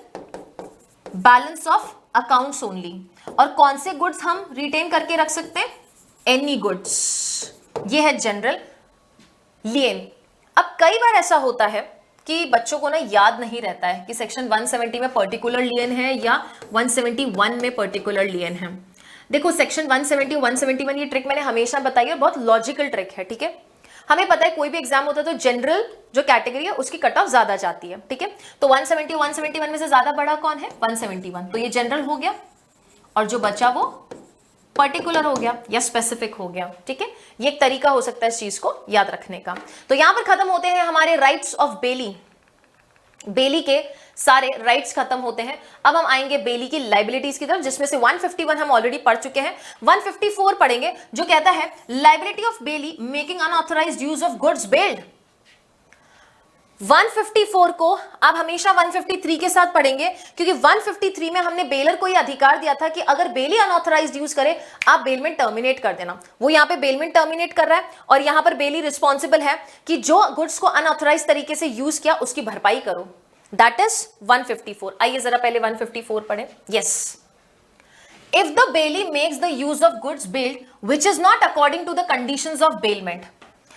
balance of accounts only. और कौन से गुड्स हम रिटेन करके रख सकते हैं, एनी गुड्स, ये है जनरल लिएन। अब कई बार ऐसा होता है कि बच्चों को ना याद नहीं रहता है कि सेक्शन 170 में पर्टिकुलर लिएन है या 171 में पर्टिकुलर लिएन है। देखो, सेक्शन 170 171 ये ट्रिक मैंने हमेशा बताई है, बहुत लॉजिकल ट्रिक है। ठीक है, हमें पता है कोई भी एग्जाम होता है तो जनरल जो कैटेगरी है उसकी कट ऑफ ज्यादा जाती है। ठीक है, तो 170 171 में से ज्यादा बड़ा कौन है, 171, तो ये जनरल हो गया और जो बचा वो पर्टिकुलर हो गया या स्पेसिफिक हो गया। ठीक है, ये एक तरीका हो सकता है इस चीज को याद रखने का। तो यहां पर खत्म होते हैं हमारे राइट्स ऑफ बेली, बेली के सारे राइट्स खत्म होते हैं। अब हम आएंगे बेली की लाइबिलिटीज की तरफ, जिसमें से 151 हम ऑलरेडी पढ़ चुके हैं, 154 पढ़ेंगे जो कहता है liability of bailee making unauthorised use of goods bailed. 154 को आप हमेशा 153 के साथ पढ़ेंगे क्योंकि 153 में हमने बेलर को यह अधिकार दिया था कि अगर बेली अनऑथराइज्ड यूज करे आप बेलमेंट टर्मिनेट कर देना। वो यहां पे बेलमेंट टर्मिनेट कर रहा है और यहां पर बेली रिस्पॉन्सिबल है कि जो गुड्स को अनऑथराइज्ड तरीके से यूज किया उसकी भरपाई करो। That is 154। आइए जरा पहले 154 पढ़ें। Yes, if the bailee makes the use of goods bailed which is not according to the conditions of bailment,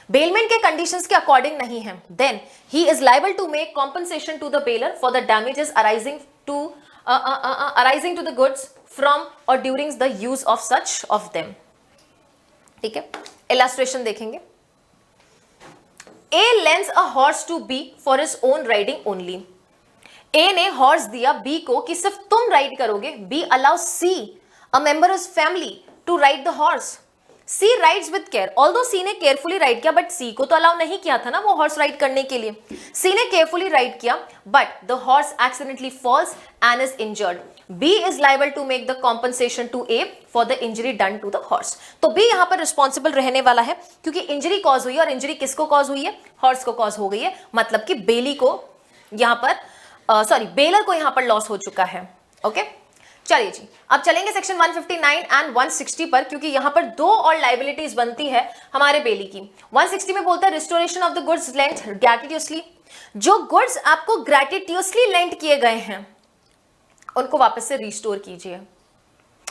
bailment के कंडीशंस के अकॉर्डिंग नहीं है, then he is liable to make compensation to the bailor for the damages arising to the goods from और during the use of such of them. ठीक है, illustration देखेंगे। A lens a horse to B for his own riding only. A ने horse दिया B को कि सिर्फ तुम राइड करोगे। B allow C a member of family to ride the horse. C rides with care, although C ने carefully ride किया but C को तो अलाउ नहीं किया था ना वो हॉर्स राइड करने के लिए। सी ने केयरफुली राइड किया but the horse accidentally falls and is injured. B is liable to make the compensation to A for the injury done to the horse। तो B यहां पर रिस्पॉन्सिबल रहने वाला है क्योंकि इंजरी कॉज हुई है और इंजरी किसको कॉज हुई है, हॉर्स को कॉज हो गई है। मतलब कि बेली को यहां पर बेलर को यहां पर लॉस हो चुका है। ओके, चलिए जी, अब चलेंगे सेक्शन 159 एंड 160 पर क्योंकि यहां पर 2 और लाइबिलिटीज बनती है हमारे बेली की। 160 में बोलता है restoration of the goods lent gratuitously. जो गुड्स आपको ग्रैटिट्यूसली लेंट किए गए हैं उनको वापस से रिस्टोर कीजिए।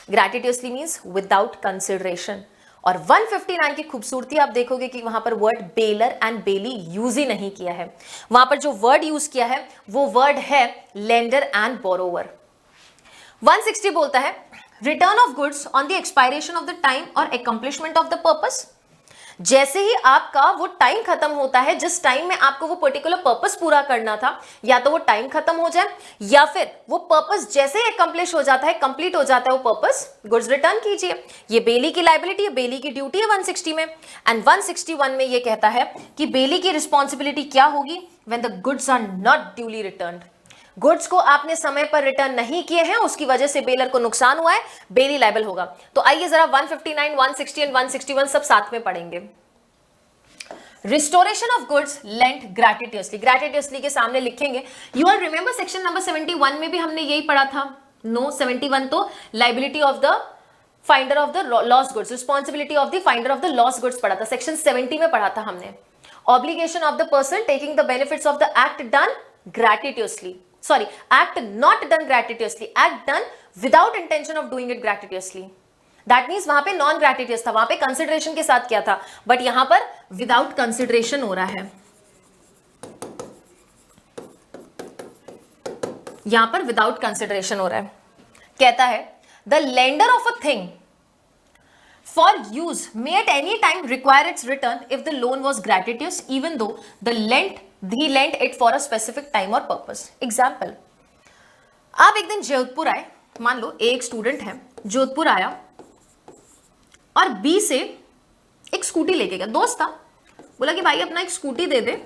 Gratuitously means without consideration. और 159 की खूबसूरती आप देखोगे कि वहां पर word bailor and bailee use ही नहीं किया है। वहां पर जो वर्ड यूज किया है वो वर्ड है लेंडर एंड बोरोवर। 160 बोलता है return of goods on the expiration of the time और अकम्प्लिशमेंट ऑफ द पर्पस। जैसे ही आपका वो टाइम खत्म होता है, जिस टाइम में आपको वो पर्टिकुलर पर्पस पूरा करना था, या तो वो टाइम खत्म हो जाए या फिर वो पर्पस जैसे ही अकम्प्लिश हो जाता है, कंप्लीट हो जाता है वो पर्पस, गुड्स रिटर्न कीजिए। ये बेली की लायबिलिटी है, बेली की ड्यूटी है 160 में। एंड 161 में ये कहता है कि बेली की रिस्पॉन्सिबिलिटी क्या होगी, when the goods are not duly returned. Goods को आपने समय पर रिटर्न नहीं किए हैं, उसकी वजह से बेलर को नुकसान हुआ है, बेली लायबल होगा। तो आइए जरा 159, 160 एंड 161 सब साथ में पढ़ेंगे। रिस्टोरेशन ऑफ गुड्स लेंट ग्रेटिट्यूसली, ग्रेटिट्यूसली के सामने लिखेंगे। You all remember section number 71 में भी हमने यही पढ़ा था। नो 71 तो liability of the finder of the lost goods, responsibility of the finder of the lost goods पढ़ा था, सेक्शन 70 में पढ़ा था हमने। Obligation of the person taking the benefits of the act done gratuitously, sorry, act not done gratuitously, act done without intention of doing it gratuitously. That means वहां पे non ग्रेटिटियस था, वहां पे कंसिडरेशन के साथ किया था, बट यहां पर विदाउट कंसिडरेशन हो रहा है। यहां पर विदाउट कंसिडरेशन हो रहा है। कहता है the lender of a thing for use may at any time require its return if the loan was gratuitous even though the he lent it for a specific time or purpose. Example, आप एक दिन जोधपुर आए, मान लो एक student है, जोधपुर आया और B से एक स्कूटी लेके गया। दोस्त था, बोला कि भाई अपना एक स्कूटी दे दे,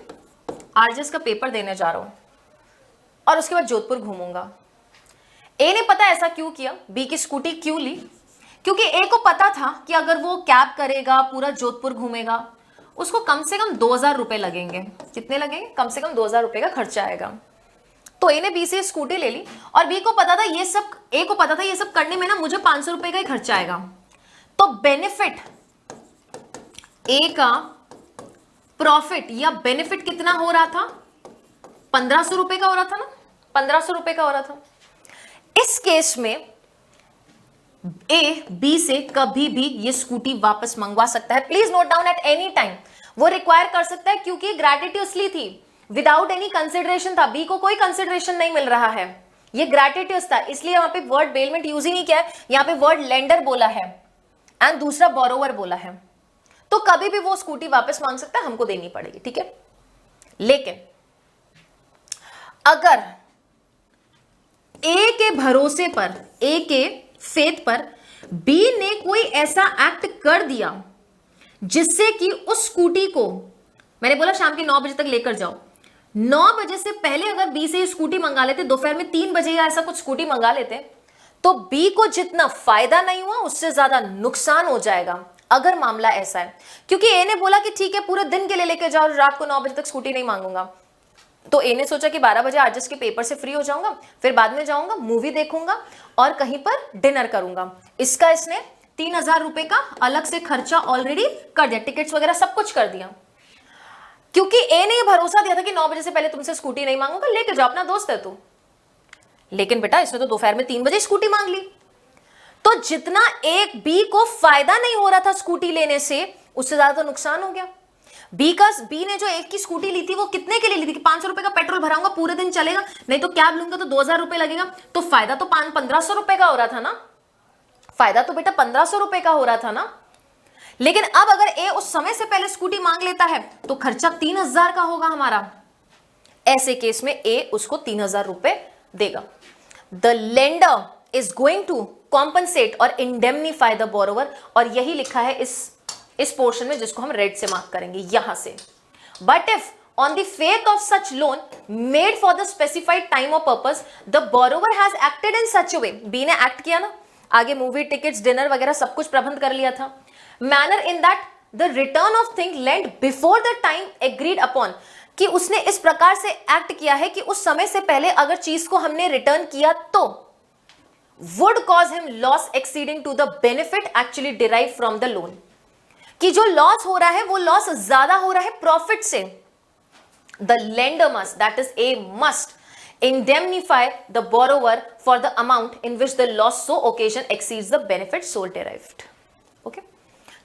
आरजेएस का पेपर देने जा रहा हूं और उसके बाद जोधपुर घूमूंगा। ए ने पता ऐसा क्यों किया, बी की स्कूटी क्यों ली, क्योंकि ए को पता था कि अगर वो कैब करेगा, पूरा जोधपुर घूमेगा, उसको कम से कम 2000 रुपए लगेंगे। कितने लगेंगे? कम से कम 2000 रुपए का खर्चा आएगा। तो ए ने बी से स्कूटी ले ली और बी को पता था ये सब, ए को पता था ये सब करने में ना मुझे 500 रुपए का ही खर्चा आएगा। तो बेनिफिट ए का प्रॉफिट या बेनिफिट कितना हो रहा था? 1500 रुपए का हो रहा था ना, 1500 रुपए का हो रहा था। इस केस में ए बी से कभी भी ये स्कूटी वापस मंगवा सकता है। Please note down, eight any time वो रिक्वायर कर सकता है, क्योंकि ग्रेटिट्यूसली थी, विदाउट एनी कंसिडरेशन था, बी को कोई कंसिडरेशन नहीं मिल रहा है, ये ग्रेटिट्यूस था, इसलिए वहां पे वर्ड बेलमेंट यूज ही नहीं किया है, यहां पे वर्ड लेंडर बोला है एंड दूसरा बोरोवर बोला है। तो कभी भी वो स्कूटी वापस मांग सकता है, हमको देनी पड़ेगी, ठीक है। लेकिन अगर ए के भरोसे पर, ए के फेथ पर बी ने कोई ऐसा एक्ट कर दिया जिससे कि उस स्कूटी को, मैंने बोला शाम के 9 बजे तक लेकर जाओ, 9 बजे से पहले अगर बी से स्कूटी मंगा लेते, दोपहर में 3 बजे या ऐसा कुछ स्कूटी मंगा लेते, तो बी को जितना फायदा नहीं हुआ उससे ज्यादा नुकसान हो जाएगा अगर मामला ऐसा है। क्योंकि ए ने बोला कि ठीक है पूरे दिन के लिए लेकर जाओ, रात को 9 बजे तक स्कूटी नहीं मांगूंगा। तो ए ने सोचा कि 12 बजे आरजेएस के पेपर से फ्री हो जाऊंगा, फिर बाद में जाऊंगा, मूवी देखूंगा और कहीं पर डिनर करूंगा। इसका इसने 3000 रुपए का अलग से खर्चा ऑलरेडी कर दिया, टिकट्स वगैरह सब कुछ कर दिया, क्योंकि ए ने ये भरोसा दिया था कि 9 बजे से पहले तुमसे स्कूटी नहीं मांगूंगा, लेके जाओ, अपना दोस्त है तू। लेकिन बेटा इसने तो दोपहर में 3 बजे स्कूटी मांग ली। तो जितना एक बी को फायदा नहीं हो रहा था स्कूटी लेने से, उससे ज्यादा तो नुकसान हो गया। बी ने जो एक की स्कूटी ली थी वो कितने के लिए ली थी कि 500 रुपए का पेट्रोल भराऊंगा, पूरे दिन चलेगा, नहीं तो कैब लूंगा तो 2000 रुपए लगेगा। तो फायदा तो 1500 रुपए का हो रहा था ना, फायदा तो बेटा 1500 रुपए का हो रहा था ना। लेकिन अब अगर ए उस समय से पहले स्कूटी मांग लेता है तो खर्चा 3000 का होगा हमारा। ऐसे केस में ए उसको 3000 रुपए देगा। The lender is going to compensate और इंडेमनीफाई द बोरोवर, और यही लिखा है इस पोर्शन में जिसको हम रेड से मार्क करेंगे यहां से। But if on the faith of such loan made for the specified time और purpose the borrower has acted in such a way, B ने एक्ट किया ना, आगे मूवी टिकट्स डिनर वगैरह सब कुछ प्रबंध कर लिया था, manner in that the return of thing lent before the time agreed upon, कि उसने इस प्रकार से एक्ट किया है कि उस समय से पहले अगर चीज को हमने रिटर्न किया तो would cause him loss exceeding to the benefit actually derive from the loan, कि जो लॉस हो रहा है वो लॉस ज्यादा हो रहा है प्रॉफिट से। The lender must, that is a must, indemnify the borrower for the amount in which the loss so occasion exceeds the benefit so derived. Okay,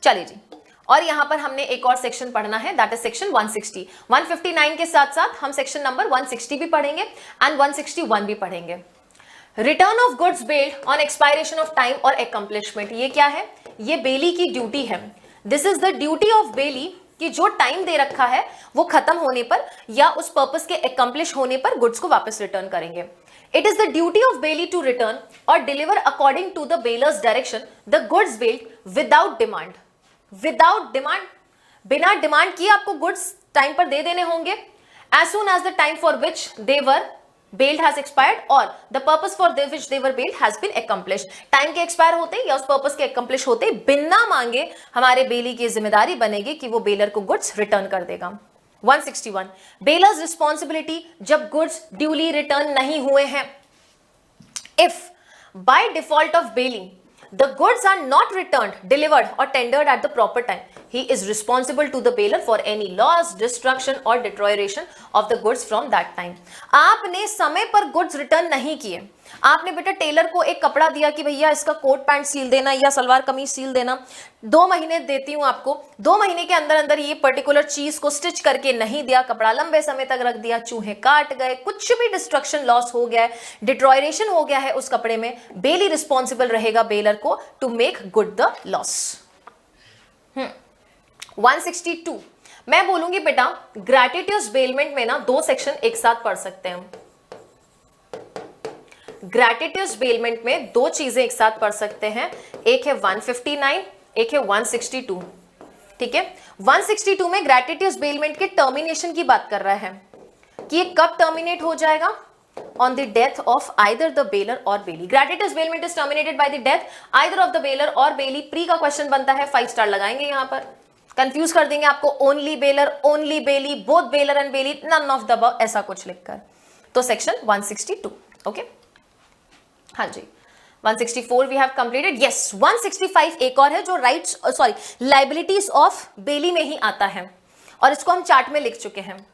चलिए जी, और यहां पर हमने एक और सेक्शन पढ़ना है, दैट इज सेक्शन 160। 159 के साथ साथ हम सेक्शन नंबर 160 भी पढ़ेंगे एंड 161 भी पढ़ेंगे। Return of goods bailed on expiration of time और एकम्प्लिशमेंट, ये क्या है? ये बेली की ड्यूटी है। This is the duty of bailee कि जो टाइम दे रखा है वो खत्म होने पर या उस पर्पस के अकम्प्लिश होने पर गुड्स को वापस रिटर्न करेंगे. It is the duty of bailee to return or deliver according to the bailor's direction the goods bailed without demand. Without demand, बिना डिमांड किए आपको गुड्स टाइम पर दे देने होंगे as soon as the time for which they were bailed has expired or the purpose for which they were bailed has been accomplished. Time के expire होते या उस पर्पस के accomplish होते बिना मांगे हमारे बेली की जिम्मेदारी बनेगी कि वो बेलर को गुड्स रिटर्न कर देगा. 161 बेलर्स रिस्पॉन्सिबिलिटी जब गुड्स ड्यूली रिटर्न नहीं हुए हैं. If by default of bailing the goods are not returned, delivered or tendered at the proper time, he is responsible to the bailor for any loss, destruction or deterioration of the goods from that time. आपने समय पर goods return नहीं किए, आपने बेटा Taylor को एक कपड़ा दिया कि भैया इसका कोट पैंट सील देना या सलवार कमीज सील देना, 2 महीने देती हूं आपको, 2 महीने के अंदर अंदर ये पर्टिकुलर चीज को स्टिच करके नहीं दिया, कपड़ा लंबे समय तक रख दिया, चूहे काट गए, कुछ भी डिस्ट्रक्शन लॉस हो गया है, डिट्रॉयरेशन हो गया है उस कपड़े में, बेली रिस्पॉन्सिबल रहेगा बेलर को to make good the loss. 162 मैं बोलूंगी बेटा ग्रेटिट्यूस बेलमेंट में ना 2 सेक्शन एक साथ पढ़ सकते हैं. ग्रेटिट्यूस बेलमेंट में 2 चीजें एक साथ पढ़ सकते हैं, एक है 159, एक है 162. ठीक है, 162 में ग्रेटिट्यूस बेलमेंट के टर्मिनेशन की बात कर रहा है कि ये कब टर्मिनेट हो जाएगा, on the death of either the bailor or bailee. Gratuitous bailment is terminated by the death either of the bailor or bailee. Pre का क्वेश्चन बनता है, 5 स्टार लगाएंगे यहां पर, कंफ्यूज कर देंगे आपको, only bailor, only bailee, both bailor and bailee, none of the above, ऐसा कुछ लिखकर. तो सेक्शन 162. ओके, हाँ जी. 164 वी हैव कंप्लीटेड. यस, 165 एक और है जो राइट्स लाइबिलिटीज ऑफ बेली में ही आता है और इसको हम चार्ट में लिख चुके हैं.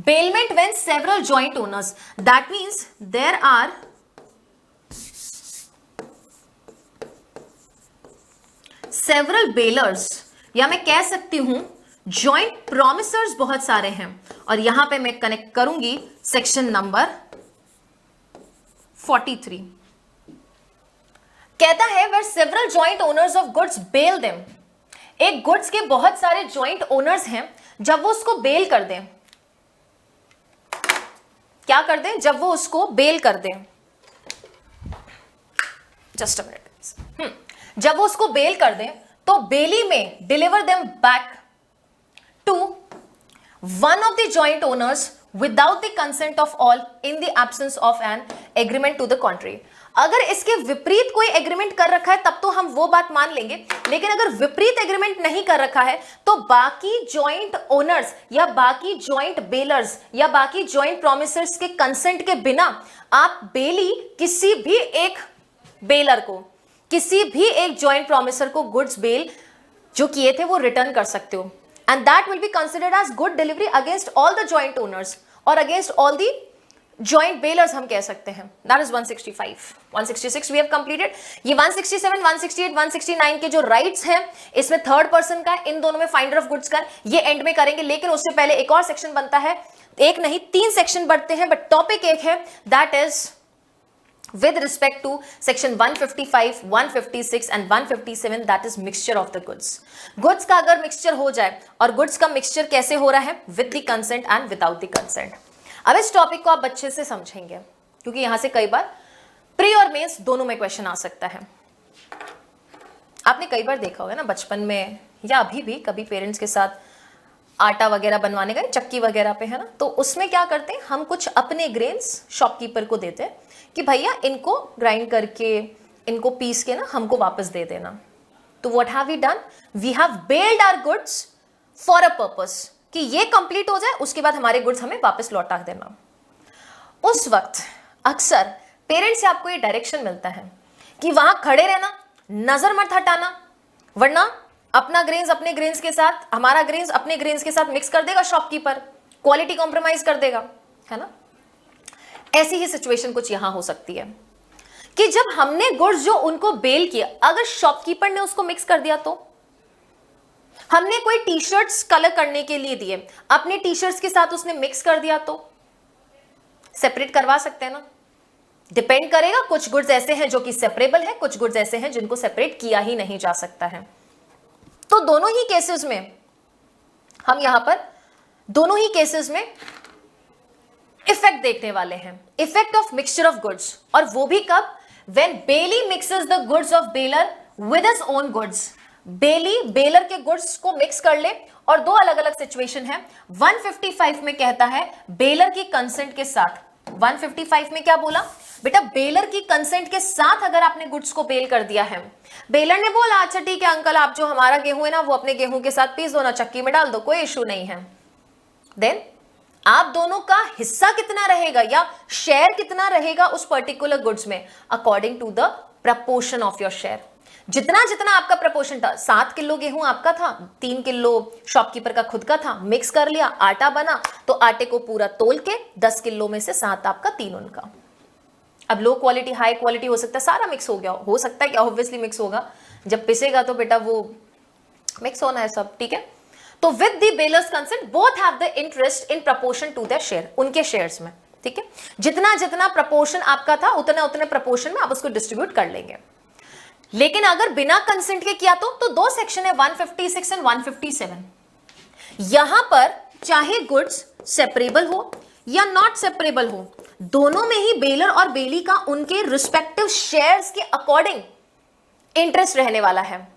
Bailment when several joint owners, that means there are several bailers, या मैं कह सकती हूं joint promisors बहुत सारे हैं, और यहां पे मैं कनेक्ट करूंगी सेक्शन नंबर 43. कहता है where several joint owners of goods bail them. एक गुड्स के बहुत सारे जॉइंट ओनर्स हैं, जब वो उसको बेल कर दें, क्या कर दें, जब वो उसको बेल कर दें, जस्ट अ मिनट, जब वो उसको बेल कर दें तो bailee may deliver them back to one of the joint owners without the consent of all in the absence of an agreement to the contrary. अगर इसके विपरीत कोई एग्रीमेंट कर रखा है तब तो हम वो बात मान लेंगे, लेकिन अगर विपरीत एग्रीमेंट नहीं कर रखा है तो बाकी जॉइंट ओनर्स या बाकी जॉइंट बेलर्स या बाकी जॉइंट प्रोमिसर्स के कंसेंट के बिना आप बेली किसी भी एक बेलर को, किसी भी एक जॉइंट प्रोमिसर को गुड्स बेल जो किए थे वो रिटर्न कर सकते हो, and that will be considered as good delivery against all the joint owners और against all the joint bailors हम कह सकते हैं. That is 165. 166 we have completed. ये 167, 168, 169 के जो राइट्स हैं इसमें थर्ड पर्सन का, इन दोनों में फाइंडर ऑफ गुड्स का, ये एंड में करेंगे, लेकिन उससे पहले एक और सेक्शन बनता है, एक नहीं 3 सेक्शन बढ़ते हैं, बट टॉपिक एक है, that is with respect to section 155, 156 and 157, that is mixture of the goods. goods का अगर मिक्सचर हो जाए, और goods का मिक्सचर कैसे हो रहा है, with the consent and without the consent. अब इस टॉपिक को आप अच्छे से समझेंगे क्योंकि यहां से कई बार प्री और मेंस दोनों में क्वेश्चन आ सकता है. आपने कई बार देखा होगा ना बचपन में या अभी भी, कभी पेरेंट्स के साथ आटा वगैरह बनवाने गए चक्की वगैरह पे, है ना, तो उसमें क्या करते हैं, हम कुछ अपने ग्रेन्स शॉपकीपर को देते हैं कि भैया इनको ग्राइंड करके, इनको पीस के ना हमको वापस दे देना. तो what have we done, we have bailed our goods for a purpose कि ये कंप्लीट हो जाए, उसके बाद हमारे गुड्स हमें वापस लौटा देना. उस वक्त अक्सर पेरेंट्स से आपको ये डायरेक्शन मिलता है कि वहां खड़े रहना, नजर मत हटाना, वरना अपना ग्रेन्स अपने ग्रेन्स के साथ, हमारा ग्रेन्स अपने ग्रेन्स के साथ मिक्स कर देगा शॉपकीपर, क्वालिटी कॉम्प्रोमाइज कर देगा, है ना. ऐसी ही सिचुएशन कुछ यहां हो सकती है कि जब हमने गुड्स जो उनको बेल किया, अगर शॉपकीपर ने उसको मिक्स कर दिया, तो हमने कोई टी शर्ट्स कलर करने के लिए दिए, अपने टी शर्ट्स के साथ उसने मिक्स कर दिया, तो सेपरेट करवा सकते हैं ना. डिपेंड करेगा, कुछ गुड्स ऐसे हैं जो कि सेपरेबल है, कुछ गुड्स ऐसे हैं जिनको सेपरेट किया ही नहीं जा सकता है. तो दोनों ही केसेस में हम यहां पर दोनों ही केसेस में इफेक्ट देखने वाले हैं, effect of mixture of goods. और वो भी कब? When bailee mixes the goods of bailor with his own goods. Bailee bailor के गुड्स को मिक्स कर ले, और दो अलग अलग सिचुएशन है। 155 में कहता है बेलर की कंसेंट के साथ। 155 में क्या बोला बेटा? बेलर की कंसेंट के साथ अगर आपने गुड्स को बेल कर दिया है, बेलर ने बोला अच्छा ठीक है अंकल, आप जो हमारा गेहूं है ना वो अपने गेहूं के साथ पीस दो ना, चक्की में डाल दो, कोई इश्यू नहीं है। देन आप दोनों का हिस्सा कितना रहेगा या शेयर कितना रहेगा उस पर्टिकुलर गुड्स में? According to the proportion of your share. जितना जितना आपका प्रपोर्शन था, 7 किलो गेहूं आपका था, 3 किलो शॉपकीपर का खुद का था, मिक्स कर लिया, आटा बना, तो आटे को पूरा तोल के 10 किलो में से 7 आपका, 3 उनका। अब लो क्वालिटी हाई क्वालिटी हो सकता है, सारा मिक्स हो गया हो सकता है कि ऑब्वियसली मिक्स होगा, जब पिसेगा तो बेटा वो मिक्स होना है सब, ठीक है। तो with the bailor's consent both have the interest in proportion to their share, उनके शेयर्स में, ठीक है। जितना जितना प्रपोर्शन आपका था उतने उतने प्रपोर्शन में आप उसको डिस्ट्रीब्यूट कर लेंगे। लेकिन अगर बिना कंसेंट के किया तो दो सेक्शन है 156 एंड 157। यहां पर चाहे गुड्स सेपरेबल हो या नॉट सेपरेबल हो, दोनों में ही बेलर और बेली का उनके रिस्पेक्टिव शेयर्स के अकॉर्डिंग इंटरेस्ट रहने वाला है।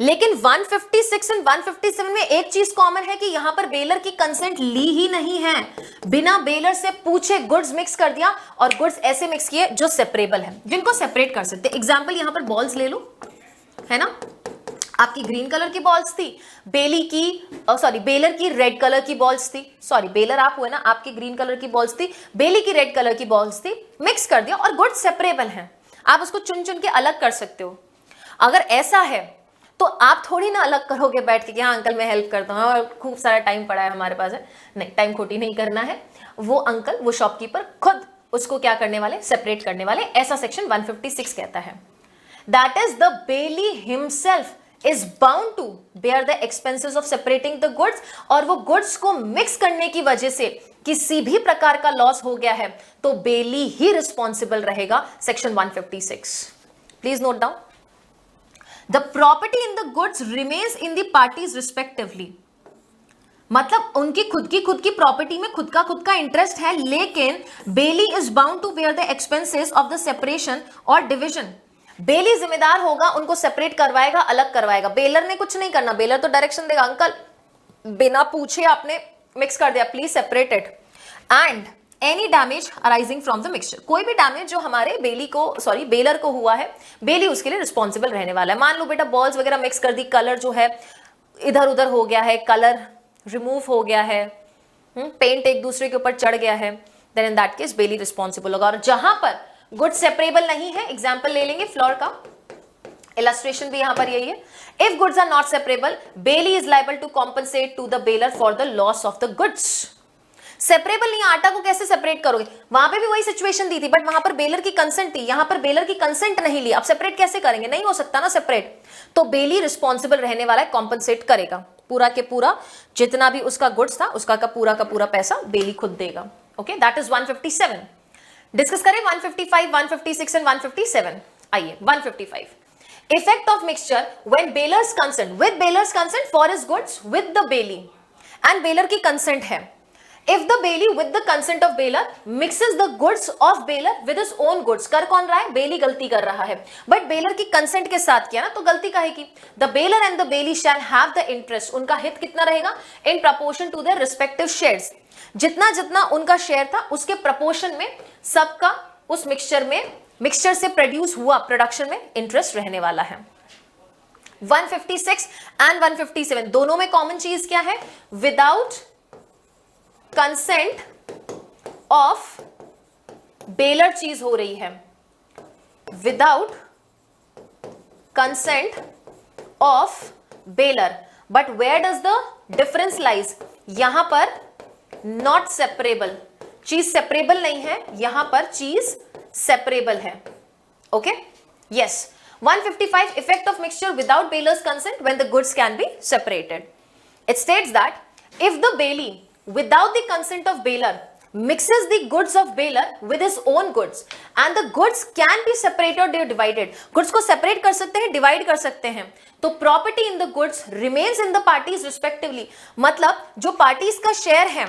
लेकिन 156 एंड 157 में एक चीज कॉमन है कि यहां पर बेलर की कंसेंट ली ही नहीं है, बिना बेलर से पूछे गुड्स मिक्स कर दिया, और गुड्स ऐसे मिक्स किए जो सेपरेबल है, जिनको सेपरेट कर सकते। एग्जांपल यहां पर बॉल्स ले लो, है ना, आपकी ग्रीन कलर की बॉल्स थी, बेलर की रेड कलर की बॉल्स थी, सॉरी बेलर आप हुए ना, आपकी ग्रीन कलर की बॉल्स थी, बेली की रेड कलर की बॉल्स थी, मिक्स कर दिया और गुड्स सेपरेबल हैं, आप उसको चुन चुन के अलग कर सकते हो। अगर ऐसा है तो आप थोड़ी ना अलग करोगे बैठ के कि हाँ अंकल मैं हेल्प करता हूँ और खूब सारा टाइम पड़ा है हमारे पास है, नहीं, टाइम खोटी नहीं करना है। वो अंकल, वो शॉपकीपर खुद उसको क्या करने वाले, सेपरेट करने वाले, ऐसा सेक्शन 156 कहता है। That is the bailee himself is bound to bear the expenses of separating the goods, और वो गुड्स को मिक्स करने की वजह से किसी भी प्रकार का लॉस हो गया है तो बेली ही रिस्पॉन्सिबल रहेगा, section 156। Please note down. The property in the goods remains in the parties respectively। मतलब उनकी खुद की प्रॉपर्टी में खुद का इंटरेस्ट है, लेकिन bailee is bound to bear the expenses of the separation और डिविजन। बेली जिम्मेदार होगा, उनको सेपरेट करवाएगा, अलग करवाएगा। बेलर ने कुछ नहीं करना, बेलर तो डायरेक्शन देगा, अंकल बिना पूछे आपने मिक्स कर दिया, please separate it. And any damage arising from the mixture, कोई भी डैमेज जो हमारे बेलर को हुआ है, बेली उसके लिए रिस्पॉन्सिबल रहने वाला है। मान लो बेटा बॉल्स वगैरह मिक्स कर दी, कलर जो है इधर उधर हो गया है, कलर रिमूव हो गया है, पेंट एक दूसरे के ऊपर चढ़ गया है, then in that case bailee responsible होगा। और जहां पर गुड सेपरेबल नहीं है, एग्जाम्पल ले लेंगे फ्लोर का, इलस्ट्रेशन भी यहां पर यही है। If goods are not separable, bailee is liable to compensate to the bailor for the loss of the goods. Separable नहीं, आटा को कैसे सेपरेट करोगे? वहां पे भी वही सिचुएशन दी थी, बट वहां पर बेलर की कंसेंट थी, यहां पर बेलर की कंसेंट नहीं ली, अब सेपरेट कैसे करेंगे? नहीं हो सकता ना सेपरेट, तो बेली रिस्पॉन्सिबल रहने वाला है, कॉम्पनसेट करेगा, पूरा के पूरा जितना भी उसका गुड्स था उसका का पूरा पैसा बेली खुद देगा। Okay, that is 157। डिस्कस करें 155, 156 एंड 157। आइए 155, effect of mixture when bailor's consent, with bailor's consent for his goods with the bailee, and bailor की कंसेंट है। If the bailey with the consent of bailor mixes the goods of bailor with his own goods, कर कौन रहा है? बेली गलती कर रहा है, बट बेलर की कंसेंट के साथ किया ना, तो गलती काहेगी? The bailor and the bailey shall have the interest, उनका हित कितना रहेगा? In proportion to their respective shares, जितना जितना उनका शेयर था उसके प्रपोर्शन में सबका उस मिक्सचर से प्रोड्यूस हुआ प्रोडक्शन में इंटरेस्ट रहने वाला है। 156 एंड 157 दोनों में कॉमन चीज क्या है? विदाउट कंसेंट ऑफ बेलर चीज हो रही है, without consent of bailor, but where does the difference lies? यहां पर नॉट सेपरेबल, चीज सेपरेबल नहीं है, यहां पर चीज सेपरेबल है। Okay, yes. 155, effect of mixture without bailor's consent when the goods can be separated. It states that if the bailee without the consent of bailor mixes the goods of baler with his own goods and the goods can be separated or divided. goods को separate कर सकते हैं, divide कर सकते हैं, तो property in the goods remains in the parties respectively. मतलब जो parties का share है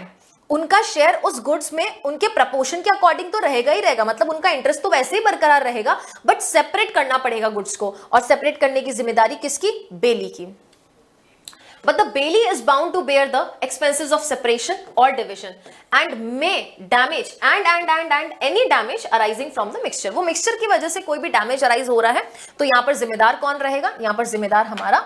उनका शेयर उस गुड्स में उनके प्रपोर्शन के अकॉर्डिंग तो रहेगा ही रहेगा, मतलब उनका इंटरेस्ट तो वैसे ही बरकरार रहेगा, बट सेपरेट करना पड़ेगा गुड्स को, और सेपरेट करने की जिम्मेदारी किसकी? बेली की. But the bailey is bound to bear the expenses of separation or division and may damage and any damage arising from the mixture. वो मिक्सचर की वजह से कोई भी डैमेज अराइज हो रहा है तो यहां पर जिम्मेदार कौन रहेगा? यहां पर जिम्मेदार हमारा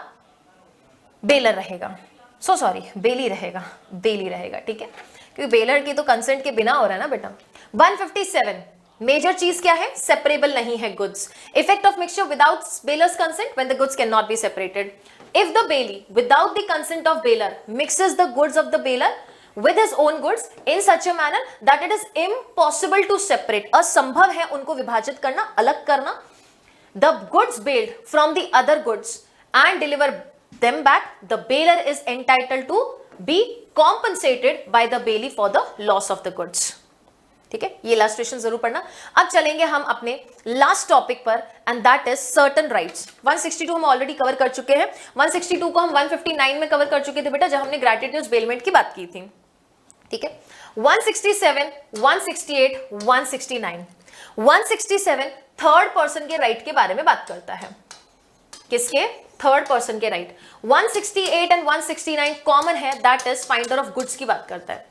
बेलर रहेगा, सॉरी बेली रहेगा, बेली रहेगा, ठीक है, क्योंकि बेलर की तो कंसेंट के बिना हो रहा है ना बेटा. 157 मेजर चीज क्या है? सेपरेबल नहीं है goods. Effect of mixture without bailor's consent when the goods can not be separated. If the bailey, without the consent of baler, mixes the goods of the baler with his own goods in such a manner that it is impossible to separate, असंभव है उनको विभाजित करना, अलग करना, the goods bailed from the other goods and deliver them back, the baler is entitled to be compensated by the bailey for the loss of the goods. ठीक है, ये इलस्ट्रेशन जरूर पढ़ना. अब चलेंगे हम अपने लास्ट टॉपिक पर and that is certain rights. 162 हम ऑलरेडी कवर कर चुके हैं. 162 को हम 159 में कवर कर चुके थे बेटा, जब हमने ग्रेटिट्यूड बेलमेंट की बात की थी. ठीक है, 167, 168, 169. 167 थर्ड पर्सन के राइट के बारे में बात करता है. किसके? थर्ड पर्सन के राइट. 168 एंड 169 कॉमन है, that is finder of goods की बात करता है.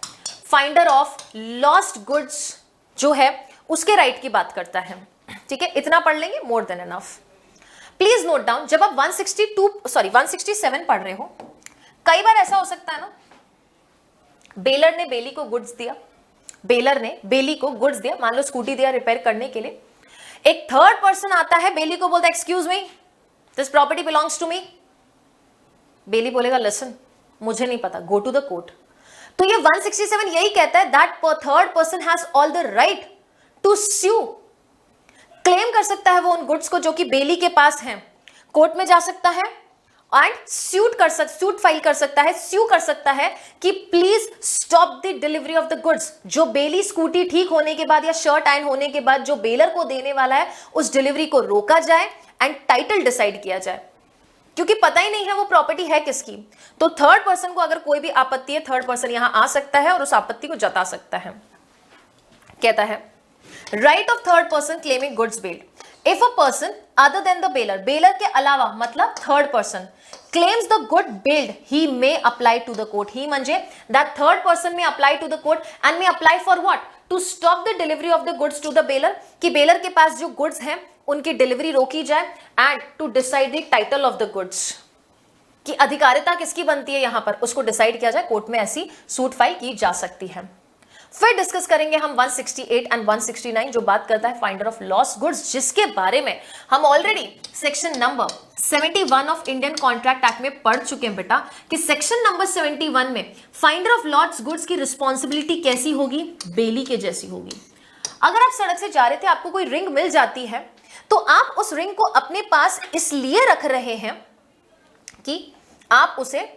फाइंडर ऑफ लॉस्ट गुड्स जो है उसके राइट की बात करता है. ठीक है, इतना पढ़ लेंगे, more than enough. Please note down, जब आप 167 पढ़ रहे हो, कई बार ऐसा हो सकता है ना, बेलर ने बेली को गुड्स दिया, बेलर ने बेली को गुड्स दिया, मान लो स्कूटी दिया रिपेयर करने के लिए. एक थर्ड पर्सन आता है, बेली को बोलता है excuse me, this property belongs to me. Bailee बोलेगा लिसन, मुझे नहीं पता, गो टू द कोर्ट. तो ये 167 यही कहता है that third person has all the right to sue. Claim कर सकता है वो उन गुड्स को जो कि बेली के पास हैं, कोर्ट में जा सकता है एंड सूट फाइल कर सकता है, स्यू कर सकता है कि please stop the delivery of the goods. जो बेली स्कूटी ठीक होने के बाद या शर्ट आयन होने के बाद जो बेलर को देने वाला है, उस डिलीवरी को रोका जाए एंड टाइटल डिसाइड किया जाए, क्योंकि पता ही नहीं है वो प्रॉपर्टी है किसकी. तो थर्ड पर्सन को अगर कोई भी आपत्ति है, थर्ड पर्सन यहां आ सकता है और उस आपत्ति को जता सकता है. कहता है right of third person claiming goods bailed. If a person other than the bailor, bailor के अलावा मतलब third person, claims the good billed, he may apply to the court. He म्हणजे that third person may apply to the court and may apply for what? To stop the delivery of the goods to the bailor, कि bailor के पास जो goods हैं उनकी delivery रोकी जाए, and to decide the title of the goods, कि अधिकारिता किसकी बनती है यहां पर, उसको डिसाइड किया जाए. कोर्ट में ऐसी सूट फाइल की जा सकती है. फिर डिस्कस करेंगे हम 168 एंड 169 जो बात करता है फाइंडर ऑफ लॉस्ट गुड्स, जिसके बारे में हम already section number 71 of Indian contract act में पढ़ चुके हैं बेटा, कि सेक्शन नंबर 71 में फाइंडर ऑफ लॉस्ट गुड्स की रिस्पॉन्सिबिलिटी कैसी होगी? बेली के जैसी होगी. अगर आप सड़क से जा रहे थे, आपको कोई रिंग मिल जाती है, तो आप उस रिंग को अपने पास इसलिए रख रहे हैं कि आप उसे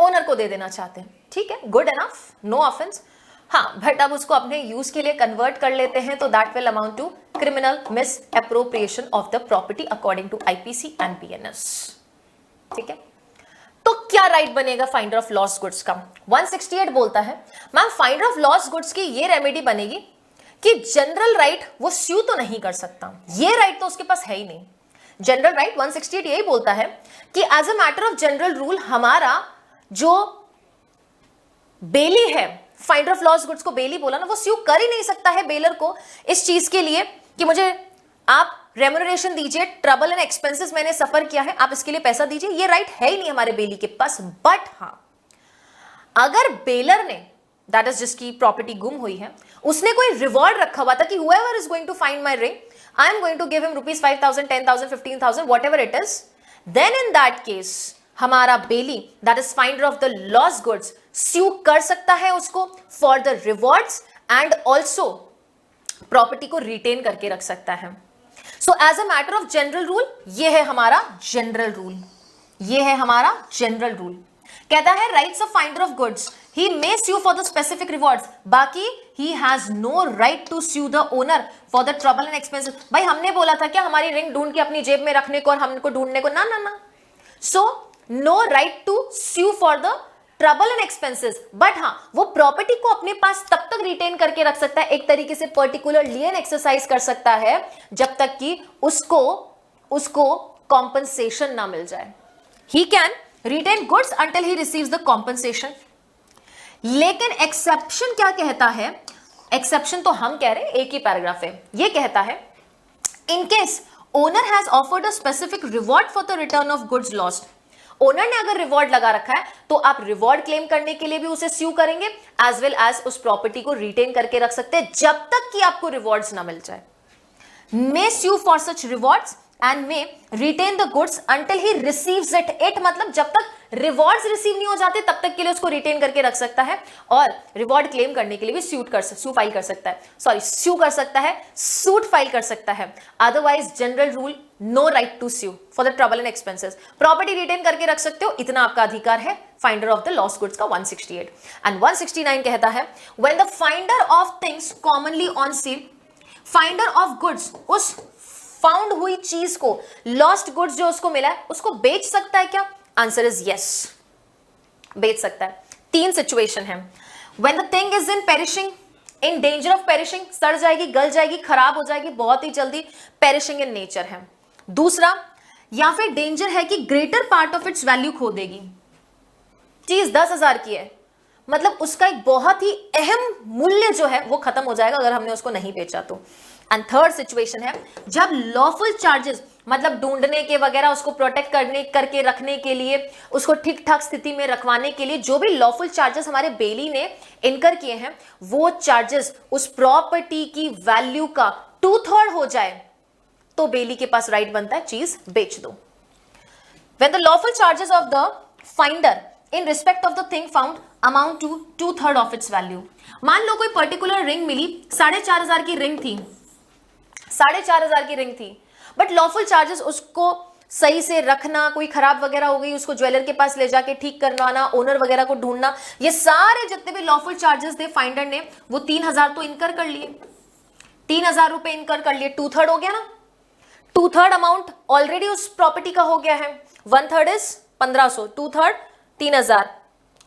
ओनर को दे देना चाहते हैं. ठीक है, गुड एनफ, नो ऑफेंस. हाँ, बट अब उसको अपने यूज के लिए कन्वर्ट कर लेते हैं तो that will amount to criminal misappropriation of the property according to IPC and BNS. ठीक है, तो क्या राइट बनेगा फाइंडर ऑफ लॉस्ट गुड्स का? 168 बोलता है ma'am finder of lost goods की ये रेमेडी बनेगी कि जनरल राइट वो स्यू तो नहीं कर सकता, ये राइट तो उसके पास है ही नहीं. जनरल राइट 168 यही बोलता है कि as a matter of general rule हमारा जो बेली है, फाइंडर ऑफ लॉस्ट गुड्स को बेली बोला ना, वो स्यू कर ही नहीं सकता है बेलर को इस चीज के लिए कि मुझे आप रेम्यूनरेशन दीजिए, ट्रबल एंड एक्सपेंसेस मैंने सफर किया है, आप इसके लिए पैसा दीजिए. ये राइट है ही नहीं हमारे बेली के पास. बट हाँ, अगर बेलर ने, दैट इज जिसकी प्रॉपर्टी गुम हुई है, उसने कोई रिवॉर्ड रखा हुआ था कि whoever is going to find my ring, I am going to give him rupees 5,000, 10,000, 15,000, whatever it is, then in that case हमारा bailee that is finder of the lost goods sue कर सकता है उसको for the rewards and also property को retain करके रख सकता है. So as a matter of general rule, ये है हमारा जनरल रूल, ये है हमारा जनरल रूल. कहता है rights of finder of goods, he may sue for the specific rewards, बाकी he has no right to sue the owner for the trouble and expenses. भाई हमने बोला था क्या हमारी रिंग ढूंढ के अपनी जेब में रखने को और हमको ढूंढने को, ना ना ना. So no right to sue for the trouble and expenses, but हाँ वो प्रॉपर्टी को अपने पास तब तक रिटेन करके रख सकता है, एक तरीके से पर्टिकुलर लियन एक्सरसाइज कर सकता है जब तक कि उसको कॉम्पनसेशन ना मिल जाए. He can retain goods until he receives the compensation. लेकिन एक्सेप्शन क्या कहता है? एक्सेप्शन तो हम कह रहे हैं, एक ही पैराग्राफ है. ये कहता है in case owner has offered a specific reward for the return of goods lost. Owner ने अगर रिवॉर्ड लगा रखा है तो आप रिवॉर्ड क्लेम करने के लिए भी उसे स्यू करेंगे, एज वेल एज उस प्रॉपर्टी को रिटेन करके रख सकते हैं जब तक कि आपको रिवॉर्ड्स ना मिल जाए. May sue for such rewards and may retain the goods until he receives it. मतलब जब तक रिवॉर्ड्स रिसीव नहीं हो जाते तब तक के लिए उसको रिटेन करके रख सकता है, और रिवॉर्ड क्लेम करने के लिए भी सूट फाइल कर सकता है, स्यू कर सकता है, सूट फाइल कर सकता है. Otherwise general rule, no right to sue for the trouble and expenses. Property retain करके रख सकते हो, इतना आपका अधिकार है. Finder of the lost goods का 168. एंड 169 कहता है when the finder of things commonly on sale, finder of goods उस फाउंड हुई चीज को, लॉस्ट गुड्स जो उसको मिला है, उसको बेच सकता है क्या? आंसर इज यस, बेच सकता है. 3 सिचुएशन है. When the thing is in perishing, in danger of perishing, सड़ जाएगी, गल जाएगी, खराब हो जाएगी बहुत ही जल्दी, पेरिशिंग इन नेचर है. दूसरा, या फिर डेंजर है कि greater part of its value खो देगी. चीज 10,000 की है, मतलब उसका एक बहुत ही अहम मूल्य जो है वो खत्म हो जाएगा अगर हमने उसको नहीं बेचा तो. एंड थर्ड सिचुएशन है जब लॉफुल चार्जेस, मतलब ढूंढने के वगैरह, उसको प्रोटेक्ट करके रखने के लिए, उसको ठीक ठाक स्थिति में रखवाने के लिए जो भी लॉफुल चार्जेस हमारे बेली ने इनकर किए हैं, वो चार्जेस उस प्रॉपर्टी की वैल्यू का 2/3 हो जाए तो बेली के पास राइट बनता है चीज बेच दो. When the lawful charges of the finder in respect of the thing found amount to 2/3 of its value. मान लो कोई पर्टिकुलर रिंग मिली, 4,500 की रिंग थी, 4,500 की रिंग थी, बट लॉफुल चार्जेस उसको सही से रखना, कोई खराब वगैरह हो गई उसको ज्वेलर के पास ले जाके ठीक करवाना, ओनर वगैरह को ढूंढना, ये सारे जितने भी लॉफुल चार्जेस थे फाइंडर ने वो 3,000 तो इनकर कर लिए, 3,000 रुपए इनकर कर लिए. 2/3 हो गया ना, 2/3 अमाउंट ऑलरेडी उस प्रॉपर्टी का हो गया है. 1/3 इज 1,500, 2/3 3,000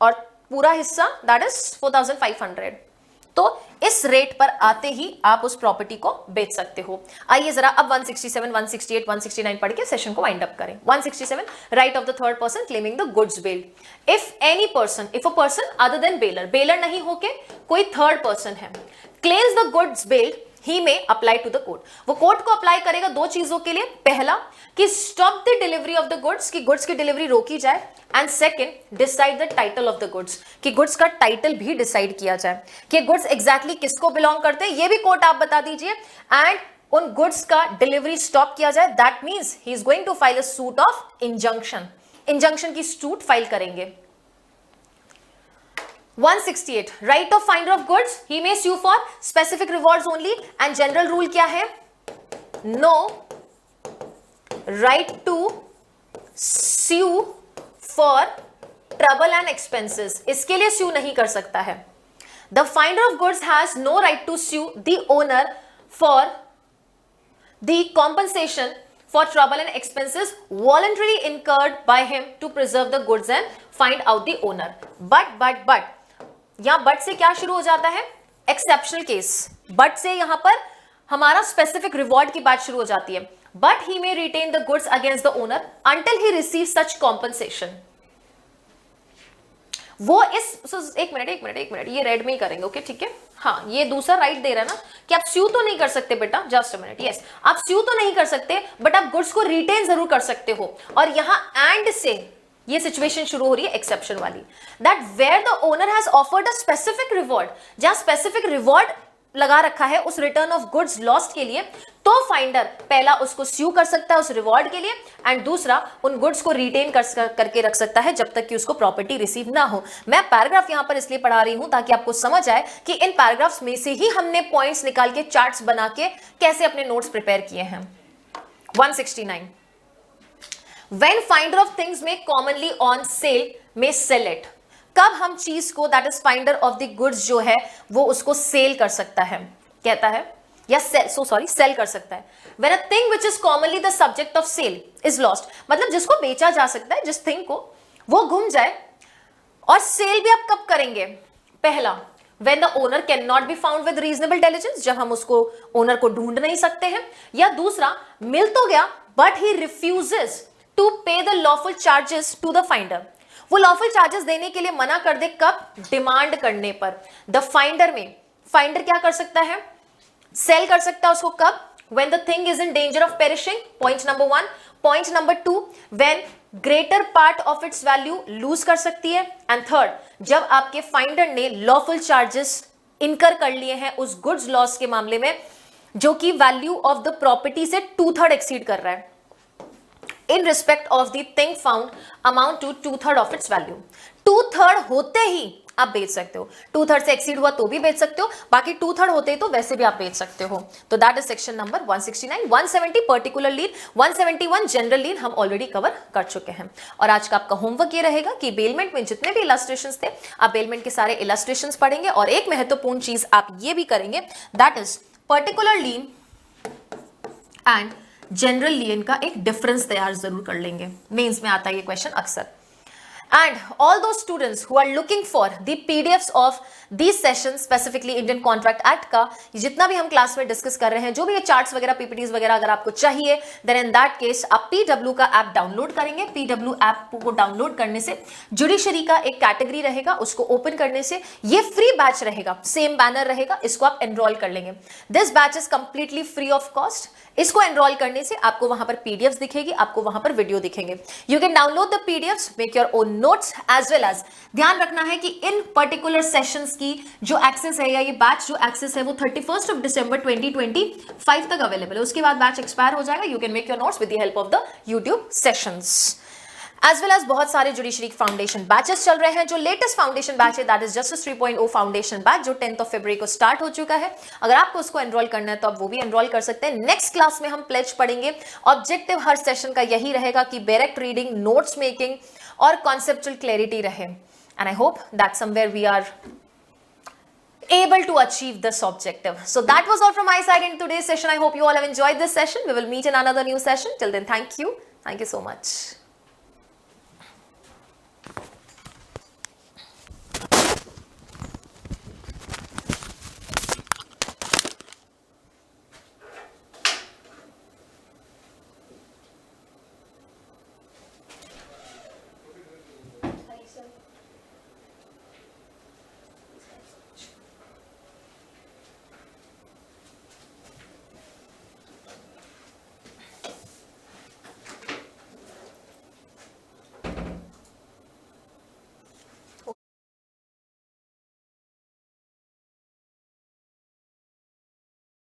और पूरा हिस्सा दैट इज 4,500. तो इस रेट पर आते ही आप उस प्रॉपर्टी को बेच सकते हो. आइए जरा अब 167, 168, 169 पढ़ के सेशन को वाइंड अप करें. 167, right of the third person claiming the goods bailed. If a person other than bailor नहीं होके कोई थर्ड पर्सन है, claims the goods bailed, he may apply to the court. वो कोर्ट को apply करेगा 2 चीजों के लिए. पहला कि stop the delivery of the goods, कि गुड्स की डिलीवरी रोकी जाए. And second, decide the title of the goods, कि गुड्स का टाइटल भी डिसाइड किया जाए कि गुड्स एग्जैक्टली किसको बिलोंग करते हैं, ये भी कोर्ट आप बता दीजिए. एंड उन गुड्स का डिलीवरी स्टॉप किया जाए. That means he is going to file a suit of injunction. Injunction की सूट फाइल करेंगे. 168, right of finder of goods, he may sue for specific rewards only. and general rule क्या है? No right to sue for trouble and expenses. इसके लिए sue नहीं कर सकता है. The finder of goods has no right to sue the owner for the compensation for trouble and expenses voluntarily incurred by him to preserve the goods and find out the owner. But यहां but से क्या शुरू हो जाता है? Exceptional case. But से यहां पर हमारा स्पेसिफिक रिवॉर्ड की बात शुरू हो जाती है. But he may retain the goods against the owner until he receive such compensation. वो इस एक मिनट ये रेड में ही करेंगे. ओके ठीक है. हाँ, ये दूसरा राइट दे रहा है ना कि आप स्यू तो नहीं कर सकते बेटा. Just a minute. यस, आप स्यू तो नहीं कर सकते बट आप गुड्स को रिटेन जरूर कर सकते हो. और यहां एंड से ये सिचुएशन शुरू हो रही है एक्सेप्शन वाली. That where the owner has offered a specific reward, जहां स्पेसिफिक रिवॉर्ड लगा रखा है उस रिटर्न ऑफ गुड्स लॉस्ट के लिए, तो फाइंडर पहला उसको स्यू कर सकता है उस रिवॉर्ड के लिए, एंड दूसरा उन गुड्स को रिटेन करके रख सकता है जब तक कि उसको प्रॉपर्टी रिसीव ना हो. मैं पैराग्राफ यहां पर इसलिए पढ़ा रही हूं ताकि आपको समझ आए कि इन पैराग्राफ्स में से ही हमने पॉइंट्स निकाल के, चार्ट्स बना के कैसे अपने नोट्स प्रिपेयर किए हैं. 169, when finder of things may commonly on sale may sell it. कब हम चीज को, that is finder of the goods जो है वो उसको सेल कर सकता है, कहता है, या सेल कर सकता है। When a thing which is commonly the subject of sale is lost, मतलब जिसको बेचा जा सकता है, जिस थिंग को, वो घूम जाए। और सेल भी आप कब करेंगे? पहला, when the owner cannot be found with reasonable diligence, जब हम उसको ओनर को ढूंढ नहीं सकते हैं। या दूसरा, मिल तो गया but he refuses to pay the lawful charges to the finder, वो लॉफुल चार्जेस देने के लिए मना कर दे, कब? डिमांड करने पर। द फाइंडर में फाइंडर क्या कर सकता है? सेल कर सकता है उसको, कब? When the thing is in danger of perishing, point number 1. Point number 2, when greater part of its value lose कर सकती है। एंड थर्ड, जब आपके फाइंडर ने लॉफुल चार्जेस इनकर कर लिए हैं उस गुड्स लॉस के मामले में, जो कि वैल्यू ऑफ द प्रॉपर्टी से 2/3 एक्सीड कर रहा है, in respect of the thing found amount to 2/3 of its value। 2/3 होते ही आप बेच सकते हो, 2/3 से एक्सीड हुआ तो भी बेच सकते हो, बाकी 2/3 होते ही तो वैसे भी आप बेच सकते हो। तो that is section number 169। 170 particular lien, 171 general lien हम ऑलरेडी कवर कर चुके हैं। और आज का आपका होमवर्क ये रहेगा कि बेलमेंट में जितने भी इलस्ट्रेशंस थे, आप बेलमेंट के सारे इलस्ट्रेशंस पढ़ेंगे, और एक महत्वपूर्ण चीज आप ये भी करेंगे, that is particular lien and general lien का एक डिफरेंस तैयार जरूर कर लेंगे। मेंस में आता है ये क्वेश्चन अक्सर। And all those students who are looking for the PDFs of these sessions, specifically Indian Contract Act का जितना भी हम क्लास में डिस्कस कर रहे हैं, जो भी ये चार्ट्स वगैरह, पीपीटीज वगैरह अगर आपको चाहिए, then in that case आप PW का ऐप डाउनलोड करेंगे। PW ऐप को डाउनलोड करने से जुडिशरी का एक कैटेगरी रहेगा, उसको ओपन करने से ये फ्री बैच रहेगा, सेम बैनर रहेगा, इसको आप एनरोल कर लेंगे। This batch is completely free of cost. इसको एनरोल करने से आपको वहां पर पीडीएफ्स दिखेगी, आपको वहां पर वीडियो दिखेंगे। You can download the PDFs, make your own notes as well as. ध्यान रखना है कि इन पर्टिकुलर सेशंस की जो एक्सेस है, या ये बैच जो एक्सेस है, वो 31 दिसंबर 2025 तक अवेलेबल है। उसके बाद बैच एक्सपायर हो जाएगा। You can make your notes with the help of the YouTube sessions as well as. बहुत सारे जुडिशरी फाउंडेशन बैचेस चल रहे हैं। जो लेटेस्ट फाउंडेशन बैच है, that is justice 3.0 foundation batch, जो 10 फरवरी को स्टार्ट हो चुका है। अगर आपको उसको एनरोल करना है तो आप वो भी एनरोल कर सकते हैं। नेक्स्ट क्लास में हम प्लेज पढ़ेंगे। ऑब्जेक्टिव हर सेशन का यही रहेगा कि डायरेक्ट रीडिंग, नोट्स मेकिंग और कॉन्सेप्चुअल क्लैरिटी रहे। And I hope that somewhere we are able to achieve this objective. So that was all from my side in today's session. I hope you all have enjoyed this session. We will meet in another new session. Till then, thank you so much.